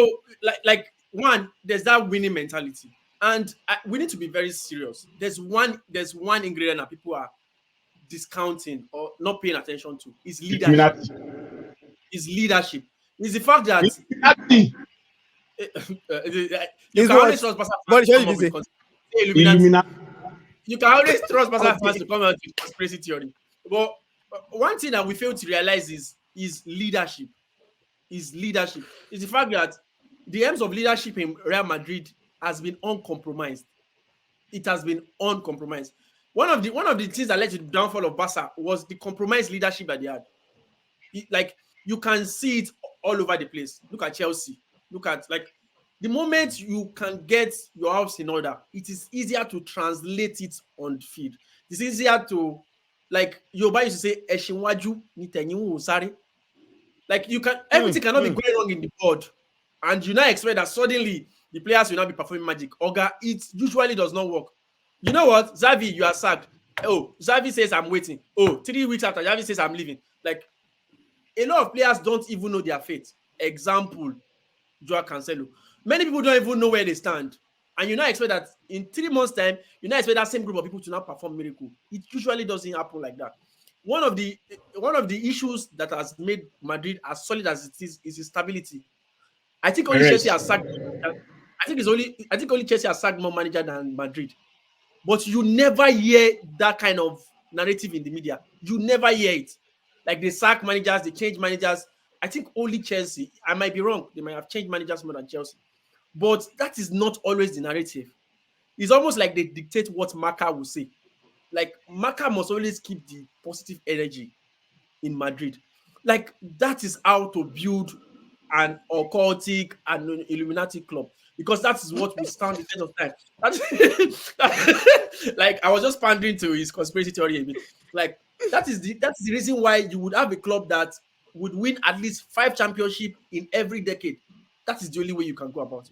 Speaker 2: like one, there's that winning mentality, and we need to be very serious. There's one ingredient that people are discounting or not paying attention to is leadership. Is leadership. Is the fact that you can always trust you can always trust Barca fans to come out with conspiracy theory. But one thing that we fail to realize is leadership. Is leadership. Is the fact that the aims of leadership in Real Madrid has been uncompromised. It has been uncompromised. One of the things that led to the downfall of Barca was the compromised leadership that they had. Like you can see it all over the place. Look at Chelsea. Look at like the moment you can get your house in order, it is easier to translate it on the field. It's easier to, like Yoruba used to say, "Eshinwaju ni teyin sare." Like you can, everything cannot be going wrong in the board, and you now expect that suddenly the players will not be performing magic. Oga, it usually does not work. You know what, Xavi, you are sacked. Oh, Xavi says I'm waiting. Oh, 3 weeks after Xavi says I'm leaving. Like a lot of players don't even know their fate. Example, Joao Cancelo. Many people don't even know where they stand. And you now expect that in 3 months' time, you now expect that same group of people to now perform miracle. It usually doesn't happen like that. One of the issues that has made Madrid as solid as it is its stability. I think only Chelsea has sacked. I think only Chelsea has sacked more manager than Madrid. But you never hear that kind of narrative in the media. You never hear it. Like they sack managers, they change managers. I think only Chelsea. I might be wrong. They might have changed managers more than Chelsea. But that is not always the narrative. It's almost like they dictate what Marca will say. Like Marca must always keep the positive energy in Madrid. Like that is how to build an occultic and Illuminati club, because that is what we stand the test of time. Like I was just pandering to his conspiracy theory a bit. Like that's the reason why you would have a club that would win at least 5 championships in every decade. That is the only way you can go about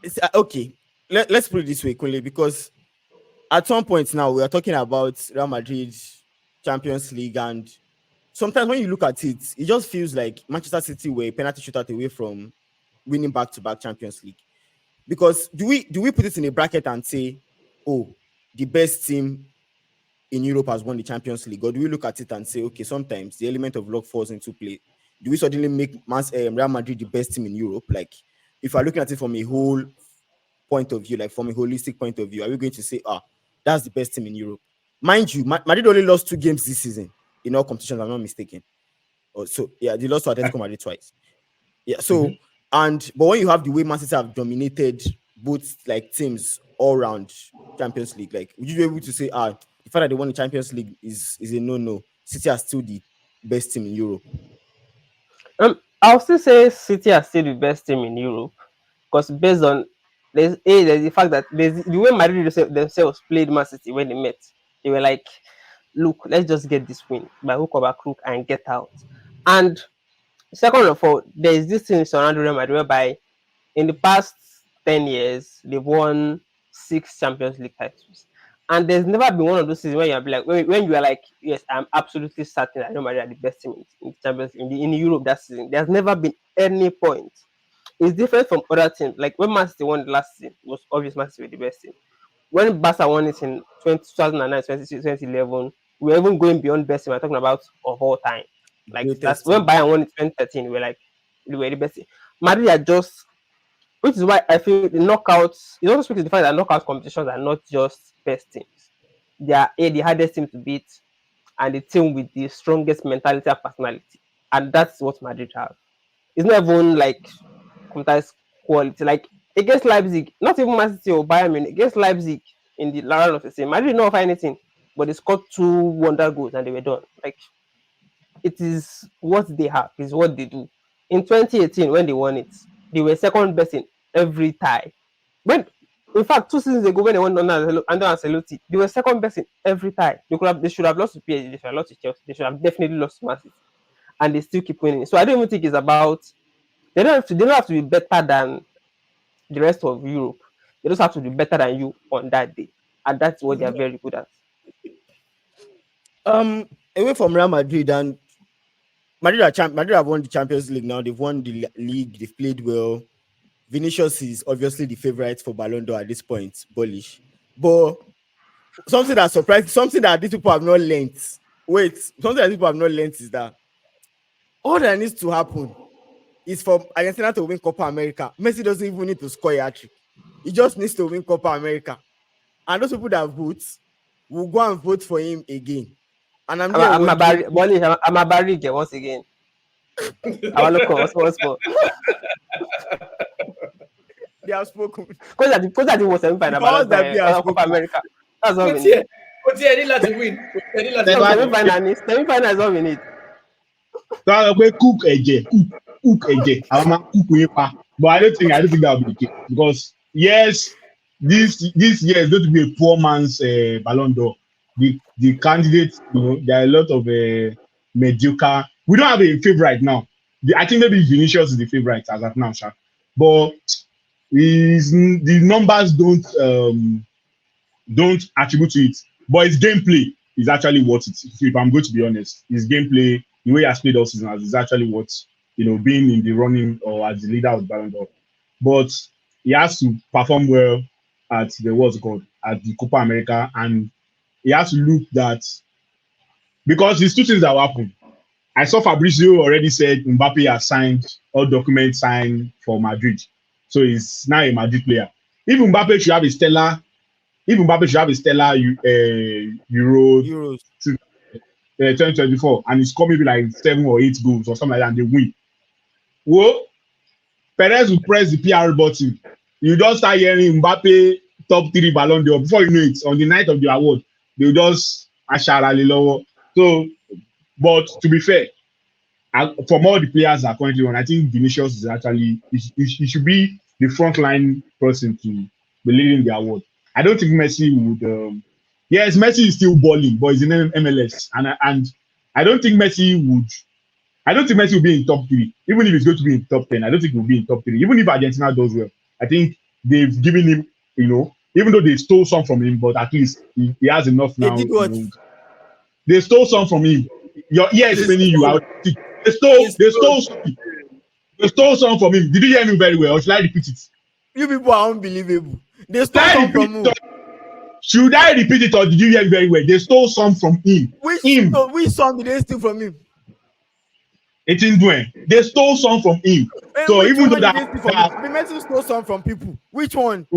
Speaker 2: it.
Speaker 4: Okay. Let's put it this way, Kunle, because at some point now we are talking about Real Madrid Champions League, and sometimes when you look at it, it just feels like Manchester City were a penalty shootout away from winning back-to-back Champions League. Because do we put it in a bracket and say, oh, the best team in Europe has won the Champions League? Or do we look at it and say, okay, sometimes the element of luck falls into play? Do we suddenly make Real Madrid the best team in Europe? Like, if we're looking at it from a whole point of view, like from a holistic point of view, are we going to say, that's the best team in Europe? Mind you, Madrid only lost 2 games this season in all competitions, I'm not mistaken. So yeah, they lost to Atletico Madrid twice. Yeah, so but when you have the way Man City have dominated both like teams all around Champions League, like would you be able to say, the fact that they won the Champions League is a no? City are still the best team in Europe.
Speaker 3: I'll still say City are still the best team in Europe, because based on there's the fact that the way Madrid themselves played Man City when they met, they were like, look, let's just get this win by hook or by crook and get out. And second of all, there is this thing surrounding Real Madrid whereby in the past 10 years they've won 6 Champions League titles. And there's never been one of those seasons where you're like, when you are like, yes, I'm absolutely certain that Real Madrid are the best team in Champions in Europe that season. There's never been any point. It's different from other teams. Like when Man City won the last season, it was obvious Man City were the best team. When Barca won it in 2009, 2011, we were even going beyond best team. We're talking about of all time. Like that's when Bayern won in 2013, we were like, we were the best team. Madrid are just, which is why I feel the knockouts, it also speaks to the fact that knockout competitions are not just best teams. They are the hardest team to beat and the team with the strongest mentality and personality. And that's what Madrid have. It's not even like competitive quality. Like against Leipzig, not even Man City or Bayern Munich, against Leipzig in the round of the same, Madrid did not offer anything, but they scored 2 wonder goals and they were done. Like it is what they have, is what they do. In 2018, when they won it, they were second best in every tie. When, in fact, 2 seasons ago, when they won under Ancelotti, they were second best in every tie. They should have lost to PSG, they should have lost to Chelsea, they should have definitely lost to Man City, and they still keep winning. So I don't even think it's about, they don't have to be better than the rest of Europe. They just have to be better than you on that day, and that's what they are very good at.
Speaker 4: Away from Real Madrid, and Madrid have won the Champions League now. They've won the league. They've played well. Vinicius is obviously the favorite for Ballon d'Or at this point, bullish. But something that surprised, something that these people have not learned. Something that people have not learned is that all that needs to happen is for Argentina to win Copa America. Messi doesn't even need to score a hat-trick. He just needs to win Copa America. And those people that vote will go and vote for him again. And I'm a
Speaker 3: Barriga once again. I want to call once more.
Speaker 4: They have spoken.
Speaker 3: Because that was semi-final Copa America. That's all we need. Semi-final is all we need.
Speaker 1: So we cook again. But I don't think that will be the case, because yes, this year is going to be a poor man's Ballon d'Or. The candidates, there are a lot of mediocre. We don't have a favorite now. I think maybe Vinicius is the favorite as of now, Sha. But the numbers don't attribute to it. But his gameplay is actually what it is. If I'm going to be honest, his gameplay, the way he has played all season, is actually what, being in the running or as the leader of the Ballon d'Or. But he has to perform well at at the Copa America, and he has to look that, because there's 2 things that will happen. I saw Fabrizio already said Mbappe has signed, all documents signed for Madrid, so he's now a Madrid player. If Mbappe should have a stellar Euro 2024, and he's coming with like 7 or 8 goals or something like that, and they win. Well, Perez will press the PR button. You just start hearing Mbappe top 3 Ballon d'Or. Before you know it, on the night of the award, they'll just ashara lower. So But to be fair, from all the players that are currently on, I think Vinicius is actually he should be the frontline person to be leading the award. I don't think Messi would. Yes, Messi is still balling, but he's in MLS, and I don't think Messi would. I don't think Messi will be in top three. Even if he's going to be in top 10, I don't think he'll be in top three. Even if Argentina does well, I think they've given him, even though they stole some from him, but at least he has enough
Speaker 4: They
Speaker 1: now.
Speaker 4: did what?
Speaker 1: They stole some from him. Your ear is paining you out. They stole some from him. Did you hear me very well? Or should I repeat it?
Speaker 4: You people are unbelievable. They stole some from who?
Speaker 1: Should I repeat it or did you hear me very well? They stole some from him.
Speaker 4: Which song did they steal from him?
Speaker 1: It's in Dwayne. They stole some from him.
Speaker 4: And
Speaker 1: So even though
Speaker 4: that I mean, Messi stole some from people. Which one?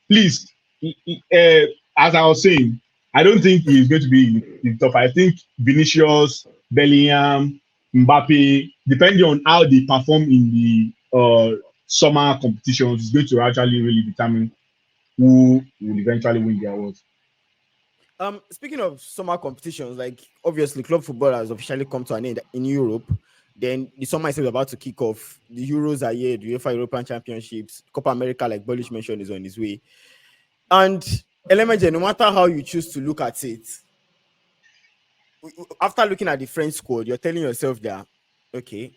Speaker 1: Please, as I was saying, I don't think he's going to be in top. I think Vinicius, Bellingham, Mbappe, depending on how they perform in the summer competitions, is going to actually really determine who will eventually win the award.
Speaker 4: Speaking of summer competitions, like obviously club football has officially come to an end in Europe. Then the summer is about to kick off. The Euros are here, the UEFA European Championships, Copa America, like Bolish mentioned, is on its way. And LMJ, no matter how you choose to look at it, after looking at the French squad, you're telling yourself that, okay,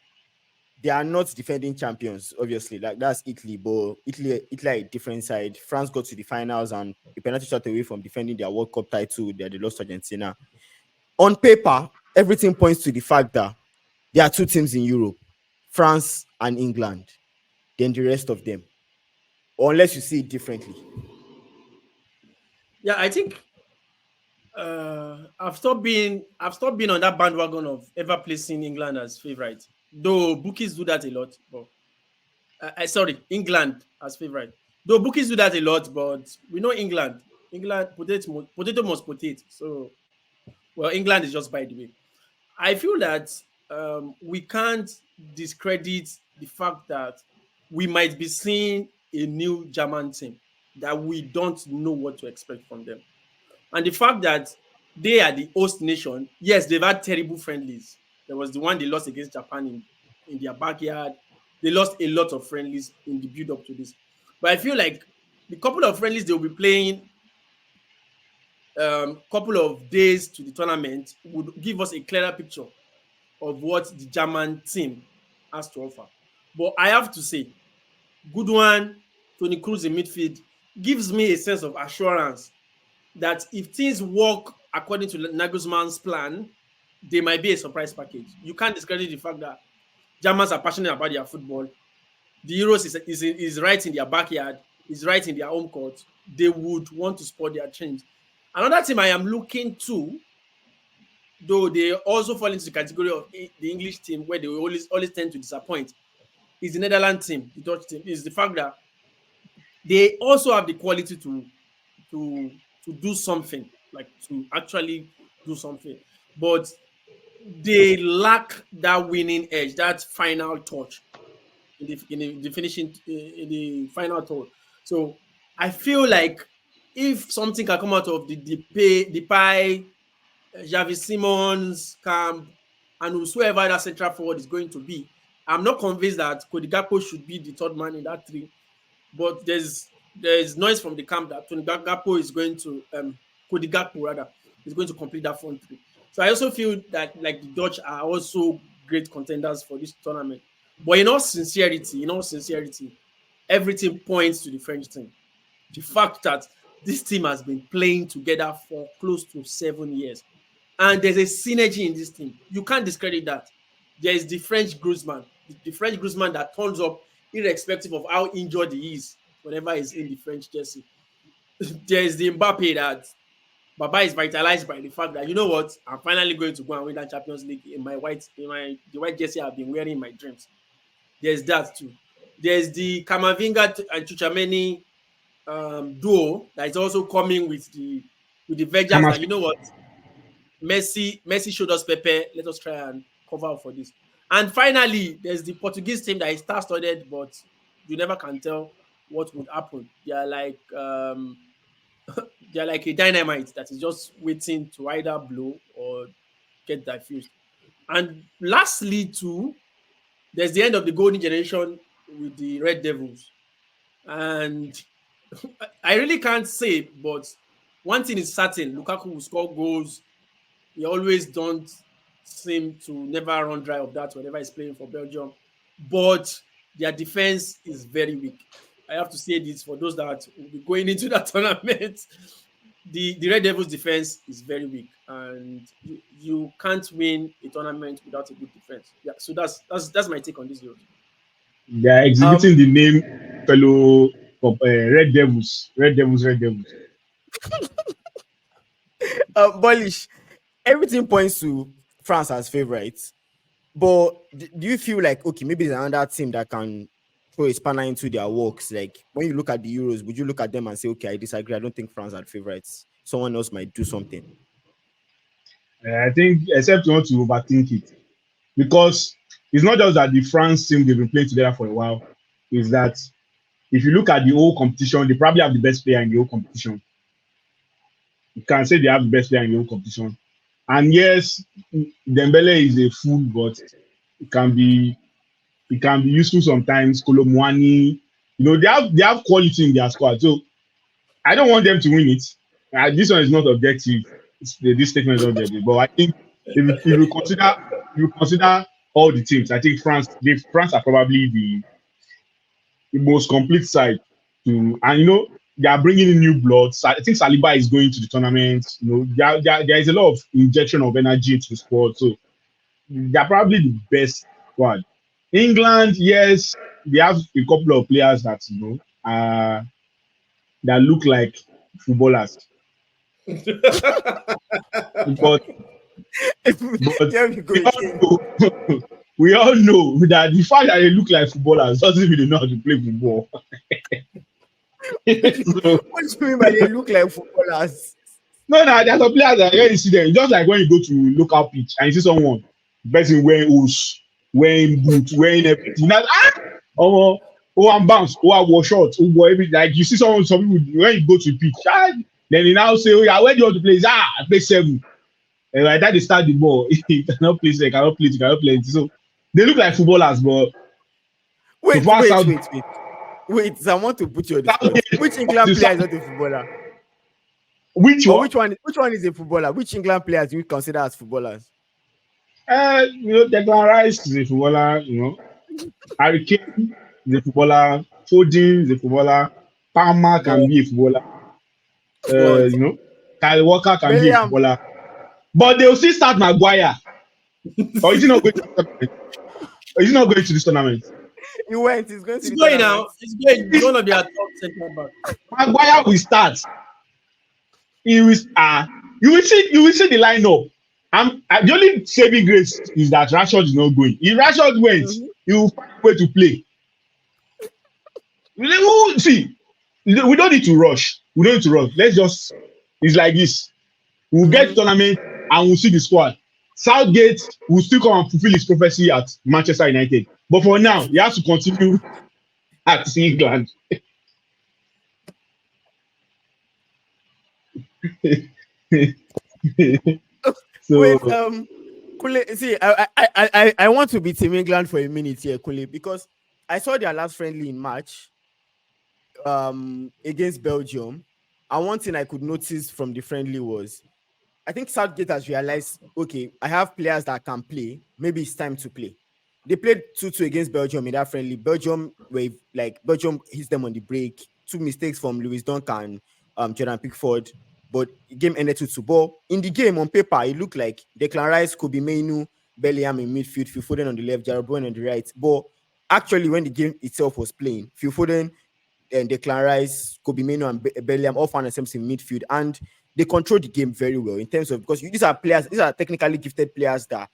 Speaker 4: they are not defending champions, obviously. Like that's Italy, but Italy a different side. France got to the finals and a penalty shot away from defending their World Cup title. They lost to Argentina. On paper, everything points to the fact that there are two teams in Europe, France and England. Then the rest of them, or unless you see it differently.
Speaker 2: Yeah, I think I've stopped being on that bandwagon of ever placing England as favorite. Though bookies do that a lot, but sorry, England as favorite. Though bookies do that a lot, but we know England. England potato must potato. So, well, England is just by the way. I feel that we can't discredit the fact that we might be seeing a new German team that we don't know what to expect from them. And the fact that they are the host nation, yes, they've had terrible friendlies. There was the one they lost against Japan in their backyard. They lost a lot of friendlies in the build-up to this. But I feel like the couple of friendlies they'll be playing couple of days to the tournament would give us a clearer picture of what the German team has to offer. But I have to say, good one, Toni Kroos in midfield gives me a sense of assurance that if things work according to Nagelsmann's plan, they might be a surprise package. You can't discredit the fact that Germans are passionate about their football. The Euros is right in their backyard, is right in their home court. They would want to spot their change. Another team I am looking to, though they also fall into the category of the English team where they always tend to disappoint, is the Netherlands team, the Dutch team, is the fact that they also have the quality to do something, like to actually do something. But they lack that winning edge, that final touch in the finishing in the final touch. So I feel like if something can come out of the Depay, Javi Simons camp, and whoever that central forward is going to be, I'm not convinced that Cody Gakpo should be the third man in that three. But there's noise from the camp that Tony Gakpo is going to Cody Gakpo rather is going to complete that front three. So I also feel that like the Dutch are also great contenders for this tournament. But in all sincerity, everything points to the French team. The fact that this team has been playing together for close to 7 years. And there's a synergy in this team. You can't discredit that. There is the French Griezmann, the French Griezmann that turns up irrespective of how injured he is whenever he's in the French jersey. There is the Mbappe that Baba is vitalized by the fact that, you know what, I'm finally going to go and win that Champions League in the white jersey I've been wearing in my dreams. There's that too. There's the Kamavinga and Tchouaméni duo that is also coming with the Veggies that, you know what, Messi showed us Pepe. Let us try and cover up for this. And finally, there's the Portuguese team that is star-studded, but you never can tell what would happen. They are like a dynamite that is just waiting to either blow or get diffused. And lastly, too, there's the end of the golden generation with the Red Devils. And I really can't say, but one thing is certain: Lukaku will score goals. He always don't seem to never run dry of that whenever he's playing for Belgium. But their defense is very weak. I have to say this for those that will be going into that tournament. The Red Devils defense is very weak, and you can't win a tournament without a good defense. Yeah, so that's my take on this.
Speaker 1: They are exhibiting the name fellow of Red Devils. Red Devils, Red Devils.
Speaker 4: Polish, everything points to France as favorites. But do you feel like, okay, maybe there's another team that can throw a spanner into their works? Like when you look at the Euros, would you look at them and say, okay, I disagree. I don't think France are favorites. Someone else might do something.
Speaker 1: I think, except you want to overthink it, because it's not just that the France team they've been playing together for a while. Is that if you look at the whole competition, they probably have the best player in the whole competition. You can say they have the best player in the whole competition. And yes, Dembele is a fool, but it can be useful sometimes. Kolomwani, they have quality in their squad. So I don't want them to win it. This one is not objective. This statement is not objective. But I think if you consider all the teams, I think France are probably the most complete side. And they are bringing in new blood. I think Saliba is going to the tournament. There is a lot of injection of energy into the squad. So they are probably the best squad. England, yes, they have a couple of players that that look like footballers. but we all know that the fact that they look like footballers doesn't mean they know how to play football.
Speaker 4: So, what do you mean by they look like footballers?
Speaker 1: No, there's some players that when you see them, just like when you go to local pitch and you see someone, person wearing hose, wearing boots, wearing everything. I'm bounce, I wash short, everything. Like you see some people when you go to pitch, then they now say, where do you want to play? I play 7. And like that they start the ball. You cannot play, you cannot play. So they look like footballers, but
Speaker 4: wait. I want to put you on the spot. Which England player is not a footballer?
Speaker 1: Which one
Speaker 4: is a footballer? Which England players do you consider as footballers?
Speaker 1: Declan Rice is a footballer, Harry Kane is a footballer, Foden is a footballer, Palmer can be a footballer, Kyle Walker can be a footballer. But they'll still start Maguire. Or is he not going to this tournament?
Speaker 4: He went. He's going to.
Speaker 2: He's going now. He's going. He's going to be a top center back.
Speaker 1: Maguire will start. He will. You will see the lineup. The only saving grace is that Rashford is not going. If Rashford went, he will find a way to play. See, we don't need to rush. Let's just. It's like this. We'll get the tournament and we'll see the squad. Southgate will still come and fulfill his prophecy at Manchester United. But for now, he has to continue at England. So,
Speaker 4: wait, Kule, see, I want to be Team England for a minute here, Kule, because I saw their last friendly in March against Belgium. And one thing I could notice from the friendly was, I think Southgate has realized, okay, I have players that can play. Maybe it's time to play. They played 2-2 against Belgium in that friendly. Belgium hits them on the break. 2 mistakes from Lewis Dunk and Jordan Pickford. But the game ended 2-2. But in the game, on paper, it looked like Declan Rice, Kobe Mainoo, Bellingham in midfield, Phil Foden on the left, Jarrod Bowen on the right. But actually, when the game itself was playing, Phil Foden and Declan Rice, Kobe Mainoo and Bellingham all found themselves in midfield. And they control the game very well in terms of, because these are technically gifted players that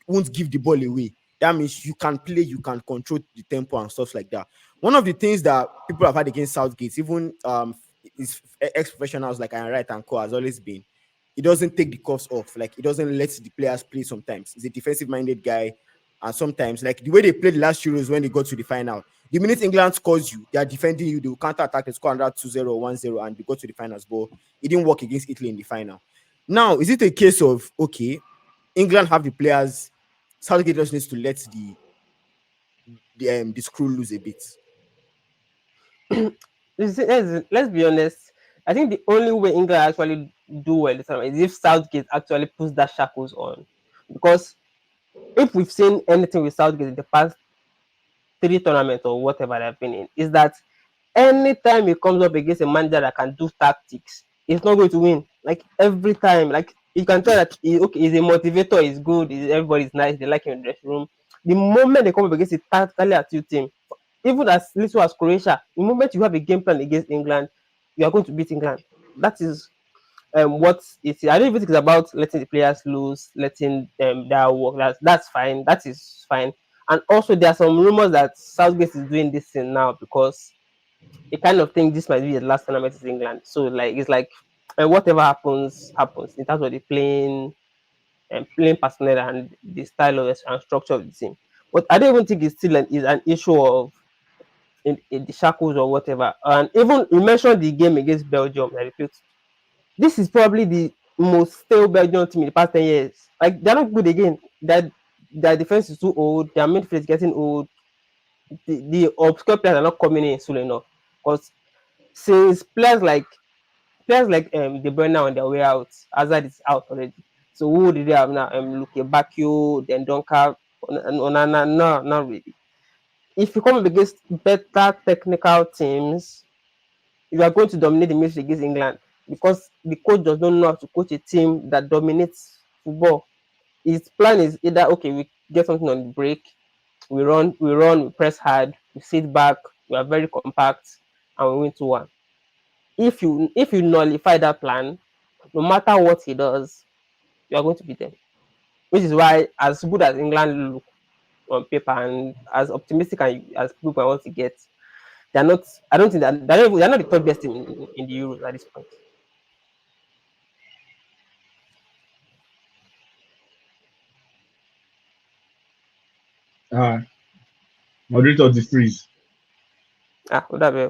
Speaker 4: won't give the ball away. That means you can play, you can control the tempo and stuff like that. One of the things that people have had against Southgate, even his ex-professionals like Ian Wright and Co, has always been, he doesn't take the cuffs off. Like, he doesn't let the players play sometimes. He's a defensive-minded guy. And sometimes, like the way they played the last Euros when they got to the final, the minute England scores you, they are defending you, they will counter-attack, they score another 2-0 or 1-0, and they go to the finals. But it didn't work against Italy in the final. Now, is it a case of, okay, England have the players. Southgate just needs to let the screw loose a bit.
Speaker 3: Let's be honest. I think the only way England actually do well this time is if Southgate actually puts that shackles on. Because if we've seen anything with Southgate in the past 3 tournaments or whatever they've been in, is that anytime he comes up against a manager that can do tactics, he's not going to win. Like every time, like you can tell that he's a motivator, he's good, everybody's nice, they like him in the dressing room. The moment they come up against a tactically attitude team, even as little as Croatia, the moment you have a game plan against England, you are going to beat England. That is what it is. I don't even think it's about letting the players lose, letting their work. That's fine. That is fine. And also, there are some rumors that Southgate is doing this thing now because he kind of think this might be the last tournament in England. So like it's like whatever happens, happens in terms of the playing and playing personnel and the style of and structure of the team. But I don't even think it's still is an issue of in the shackles or whatever. And even you mentioned the game against Belgium. I repeat, this is probably the most stale Belgium team in the past 10 years. Like they're not good again. Their defense is too old. Their midfield is getting old. The obscure players are not coming in soon enough. Because since players like De Bruyne are on their way out, Hazard is out already. So who did they have now? Luke Bakio, then Donker, Onana. No, not really. If you come up against better technical teams, you are going to dominate the match against England because the coach does not know how to coach a team that dominates football. His plan is either okay, we get something on the break, we press hard, we sit back, we are very compact, and we win 2-1. If you nullify that plan, no matter what he does, you are going to beat them. Which is why, as good as England look on paper and as optimistic as people want to get, they're not. I don't think they're not the third best team in the Euros at this point.
Speaker 1: Moderator of the freeze.
Speaker 3: Would that be?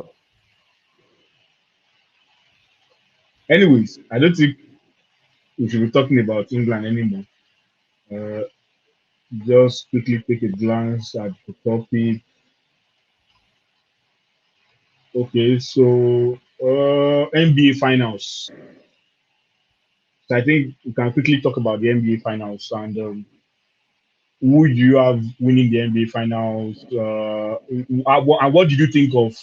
Speaker 1: Anyways, I don't think we should be talking about England anymore. Just quickly take a glance at the topic. Okay, so NBA finals. So I think we can quickly talk about the NBA finals and who do you have winning the NBA finals? And what did you think of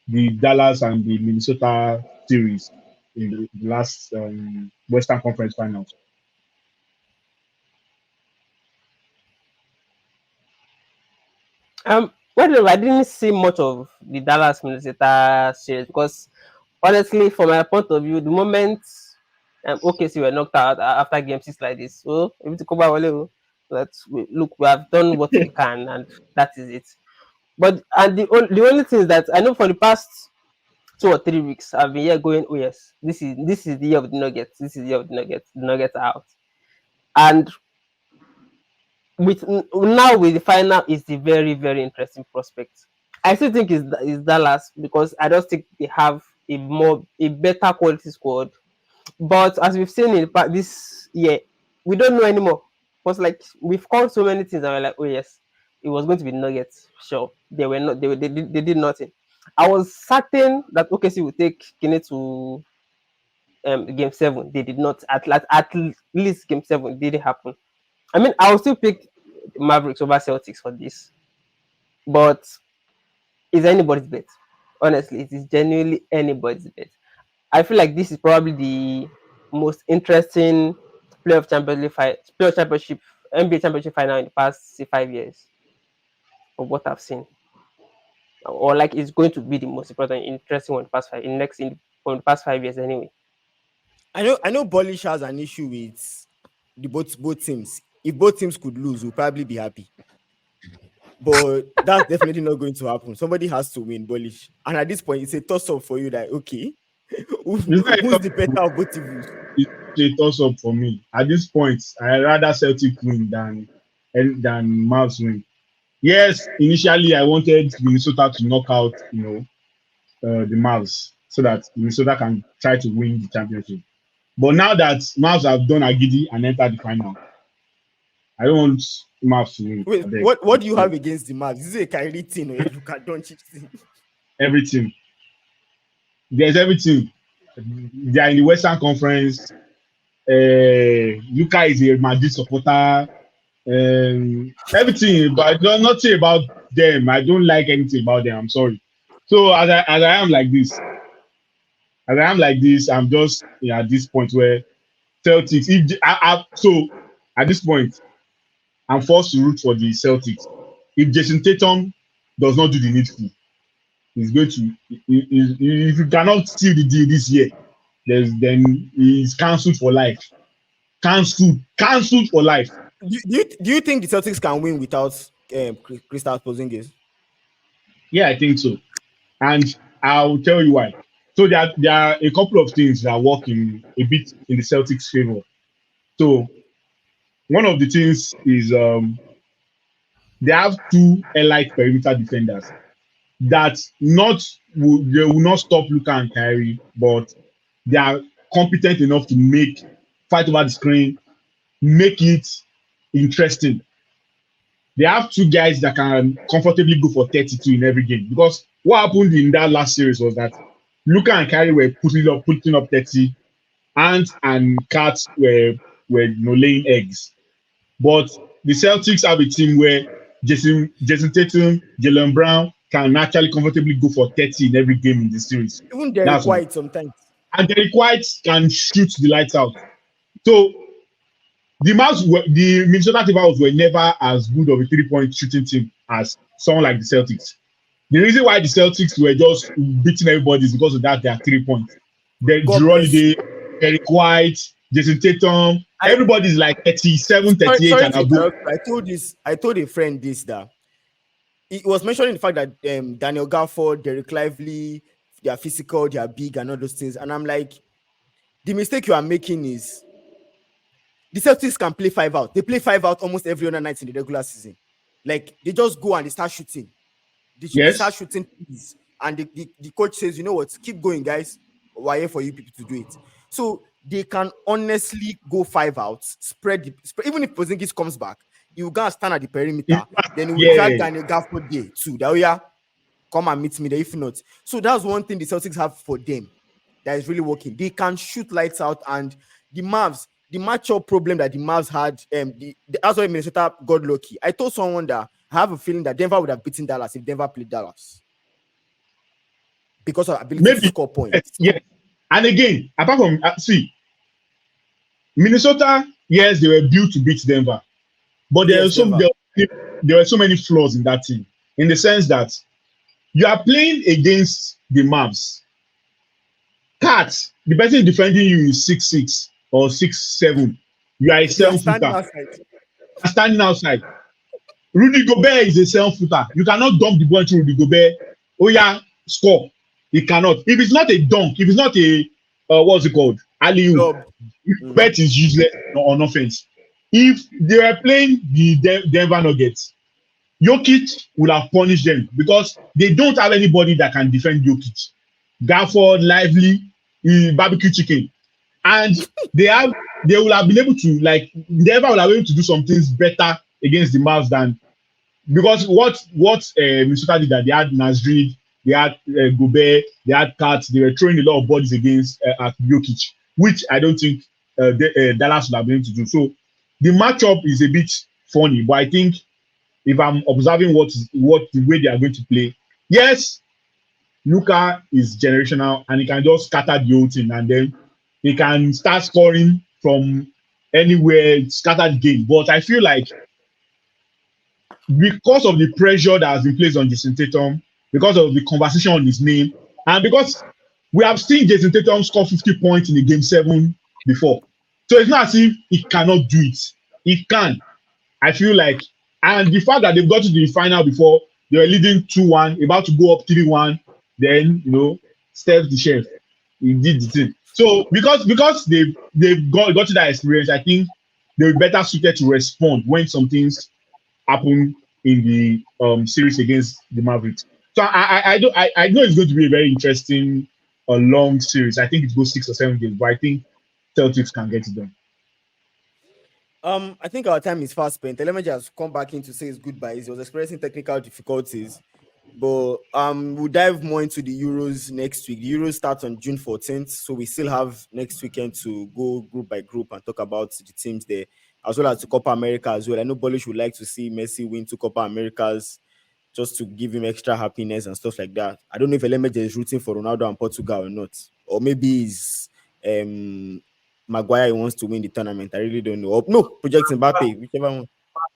Speaker 1: the Dallas and the Minnesota series in the last Western Conference finals?
Speaker 3: Well, I didn't see much of the Dallas Minnesota series because honestly, from my point of view, the moment OKC were knocked out after game 6 like this, so if to come back, look, we have done what we can, and that is it. But and the only thing is that I know for the past 2 or 3 weeks, I've been here going, oh yes, this is the year of the Nuggets. This is the year of the Nuggets. The Nuggets are out, and with now with the final is the very very interesting prospect. I still think is Dallas because I just think they have a better quality squad. But as we've seen in this year, we don't know anymore. Because like we've called so many things and we're like, oh yes, it was going to be Nuggets. Sure, they were not. They did nothing. I was certain that OKC would take Kine to game 7. They did not. At least game 7 didn't happen. I mean, I will still pick Mavericks over Celtics for this, but it's anybody's bet. Honestly, it is genuinely anybody's bet. I feel like this is probably the most interesting playoff championship, NBA championship final in the past 5 years of what I've seen, or like it's going to be the most important, interesting one from the past 5 years anyway.
Speaker 4: I know Polish has an issue with the both teams. If both teams could lose, we'll probably be happy. But that's definitely not going to happen. Somebody has to win, Polish. And at this point, it's a toss-up for you that okay, who's the better of both teams?
Speaker 1: It's a toss-up for me. At this point, I rather Celtic win than Mavs win. Yes, initially I wanted Minnesota to knock out, the Mavs so that Minnesota can try to win the championship. But now that Mavs have done Agidi and entered the final, I don't want Mavs to win.
Speaker 4: Wait,
Speaker 1: I beg.
Speaker 4: what do you have against the Mavs? Is it a Kyrie thing or a Luka Doncic thing?
Speaker 1: Everything. There's everything. They are in the Western Conference. Luka is a Madrid supporter. Everything, but nothing about them. I don't like anything about them. I'm sorry. So as I am like this, I'm just at this point where Celtics. So at this point, I'm forced to root for the Celtics. If Jason Tatum does not do the needful, he's going to. If you cannot seal the deal this year, then he's cancelled for life. Cancelled for life.
Speaker 4: Do you think the Celtics can win without Kristaps Porzingis?
Speaker 1: Yeah, I think so, and I'll tell you why. So there are a couple of things that work in a bit in the Celtics' favor. So one of the things is they have two elite perimeter defenders that they will not stop Luka and Kyrie, but they are competent enough to fight over the screen, make it interesting. They have two guys that can comfortably go for 32 in every game. Because what happened in that last series was that Luka and Kyrie were putting up 30, Ant and Kat were laying eggs. But the Celtics have a team where Jason Tatum, Jaylen Brown can actually comfortably go for 30 in every game in the series.
Speaker 4: Even Derrick White sometimes.
Speaker 1: And Derrick White can shoot the lights out. So the Minnesota Timberwolves were never as good of a 3-point shooting team as someone like the Celtics. The reason why the Celtics were just beating everybody is because of that their 3 points. Drew Holiday, Derrick White, Jason Tatum, everybody's like 37, 38 and above.
Speaker 4: I told a friend that it was mentioning the fact that Daniel Gafford, Derek Lively, they are physical, they are big and all those things. And I'm like, the mistake you are making is the Celtics can play 5 out. They play 5 out almost every other night in the regular season. Like, they just go and they start shooting. They start shooting, and the coach says, you know what, keep going, guys. We're here for you people to do it. So they can honestly go 5 out, spread. Even if Porzingis comes back, you gonna stand at the perimeter. Then we drag Daniel Gafford there too. That come and meet me there if not. So that's one thing the Celtics have for them that is really working. They can shoot lights out, and the Mavs. The matchup problem that the Mavs had, that's why Minnesota got lucky. I told someone that I have a feeling that Denver would have beaten Dallas if Denver played Dallas because of ability to score points.
Speaker 1: Yeah, and again, apart from Minnesota, yes, they were built to beat Denver, but there were so many flaws in that team. In the sense that you are playing against the Mavs. Cat, the person defending you is 6'6". Or 6'7". You are a 7-footer. Standing outside. Rudy Gobert is a 7-footer. You cannot dump the ball to Rudy Gobert. Oh yeah, score. He cannot. If it's not a dunk, if it's not a what's it called? Alley-oop. Gobert is useless on offense. If they were playing the Denver Nuggets, Jokic will have punished them because they don't have anybody that can defend Jokic. Gafford, Lively, barbecue chicken. And they will have been able to, like, Denver will have been able to do some things better against the Mavs than, because what Minnesota did, that they had Madrid, they had Gobert, they had Kat, they were throwing a lot of bodies against Jokic, which I don't think Dallas will have been able to do. So the matchup is a bit funny, but I think if I'm observing what the way they are going to play, yes, Luka is generational and he can just scatter the whole thing, and then he can start scoring from anywhere, scatter the game. But I feel like because of the pressure that has been placed on Jason Tatum, because of the conversation on his name, and because we have seen Jason Tatum score 50 points in a game 7 before. So it's not as if he cannot do it. He can. I feel like, and the fact that they've got to the final before, they were leading 2-1, about to go up 3-1, then, Steph the chef, he did the thing. So because they've got to that experience, I think they're better suited to respond when some things happen in the series against the Mavericks. So I know it's going to be a very interesting, long series. I think it goes 6 or 7 games, but I think Celtics can get it done.
Speaker 4: I think our time is fast spent. Elemeji has come back in to say his goodbyes. He was experiencing technical difficulties, but we'll dive more into the Euros next week. The Euros starts on June 14th, so we still have next weekend to go group by group and talk about the teams there, as well as the Copa America as well. I know Polish would like to see Messi win 2 Copa Americas just to give him extra happiness and stuff like that. I don't know if Elemeji is rooting for Ronaldo and Portugal or not, or maybe he's Maguire wants to win the tournament. I really don't know. Or, no, project Mbappe, whichever one.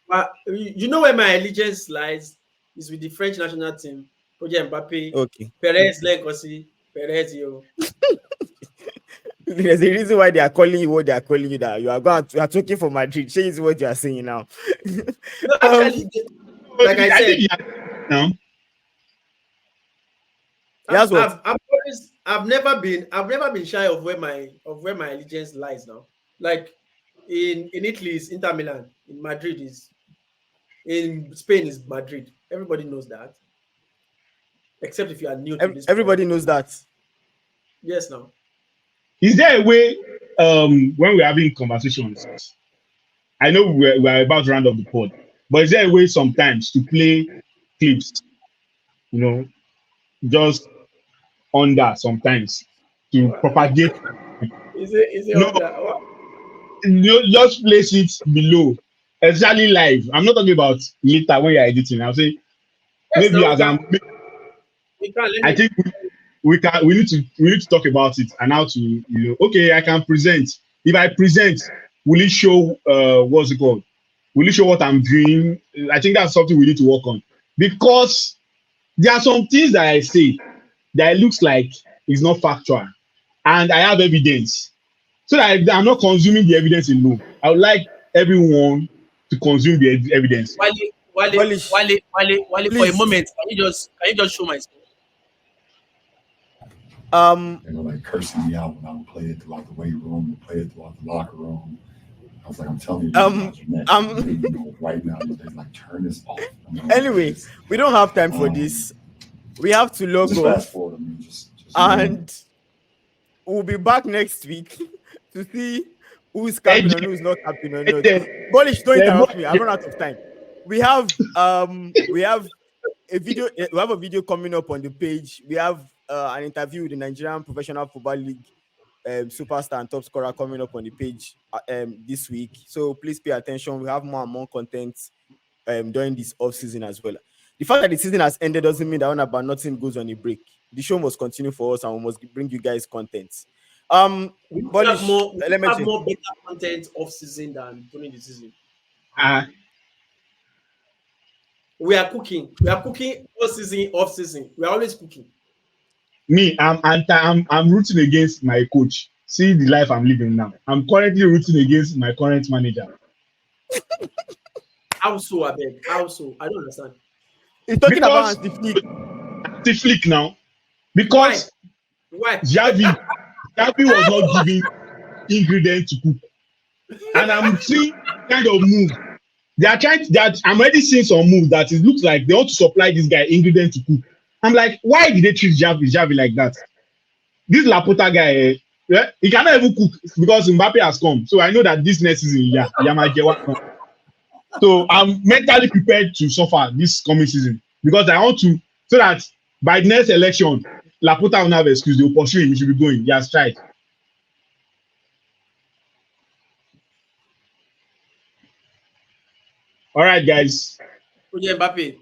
Speaker 2: But you know where my allegiance lies is with the French national team. Project Mbappe,
Speaker 4: Okay.
Speaker 2: Perez, Legosi, Perez, yo.
Speaker 4: There's a reason why they are calling you what they are calling you. That you are talking for Madrid. Say is what you are saying now.
Speaker 2: No, actually, like I said,
Speaker 1: think now.
Speaker 4: That's what.
Speaker 2: I've never been shy of where my allegiance lies now. Like in Italy is Inter Milan, in Madrid is, in Spain is Madrid. Everybody knows that, except if you are new to this.
Speaker 4: Everybody knows that.
Speaker 2: Yes, now.
Speaker 1: Is there a way when we're having conversations? I know we're about to round up the pod, but is there a way sometimes to play clips, you know, just under sometimes to propagate?
Speaker 2: Is it
Speaker 1: No,
Speaker 2: under?
Speaker 1: just place it below, exactly live. I'm not talking about later when you're editing. I'll say
Speaker 2: Yes,
Speaker 1: maybe
Speaker 2: now,
Speaker 1: as I'm. I think we need to talk about it and how to, okay, I can present. If I present, will it show what's it called? Will it show what I'm doing? I think that's something we need to work on, because there are some things that I say that it looks like it's not factual, and I have evidence, so that I'm not consuming the evidence alone. I would like everyone to consume the evidence.
Speaker 2: Wale, for a
Speaker 4: Please.
Speaker 2: moment, can you just show my screen?
Speaker 5: They were like cursing me out when I would play it throughout the weight room, play it throughout the locker room. I was like, I'm telling you, these guys are next. You know, right now, they're like, turn this off.
Speaker 4: Anyway, we don't have time for this. We have to log
Speaker 5: just
Speaker 4: off.
Speaker 5: fast forward. I mean, just
Speaker 4: and we'll be back next week to see who's captain and who's not captain or not. Polish, don't interrupt me. I've run out of time. We have a video. We have a video coming up on the page. We have an interview with the Nigerian Professional Football League superstar and top scorer coming up on the page this week. So please pay attention. We have more and more content during this off season as well. The fact that the season has ended doesn't mean that One About Nothing goes on a break. The show must continue for us, and we must bring you guys content.
Speaker 2: We have more better content off season than during the season. We are cooking all season, off season. We are always cooking.
Speaker 1: Me, I'm rooting against my coach. See the life I'm living now. I'm currently rooting against my current manager.
Speaker 2: How so, I beg? How so? I don't understand.
Speaker 4: He's talking about the
Speaker 1: flick now. Because
Speaker 2: why?
Speaker 1: Xavi was not giving ingredients to cook. And I'm seeing kind of move. I'm already seeing some move that it looks like they want to supply this guy ingredients to cook. I'm like, why did they treat Xavi like that? This Laporta guy, he cannot even cook because Mbappe has come. So I know that this next season, Yamajewa. So I'm mentally prepared to suffer this coming season, because I want to, so that by the next election, Laporta will not have excuse. They will pursue him. He should be going. He has tried. All right, guys.
Speaker 2: Mbappe.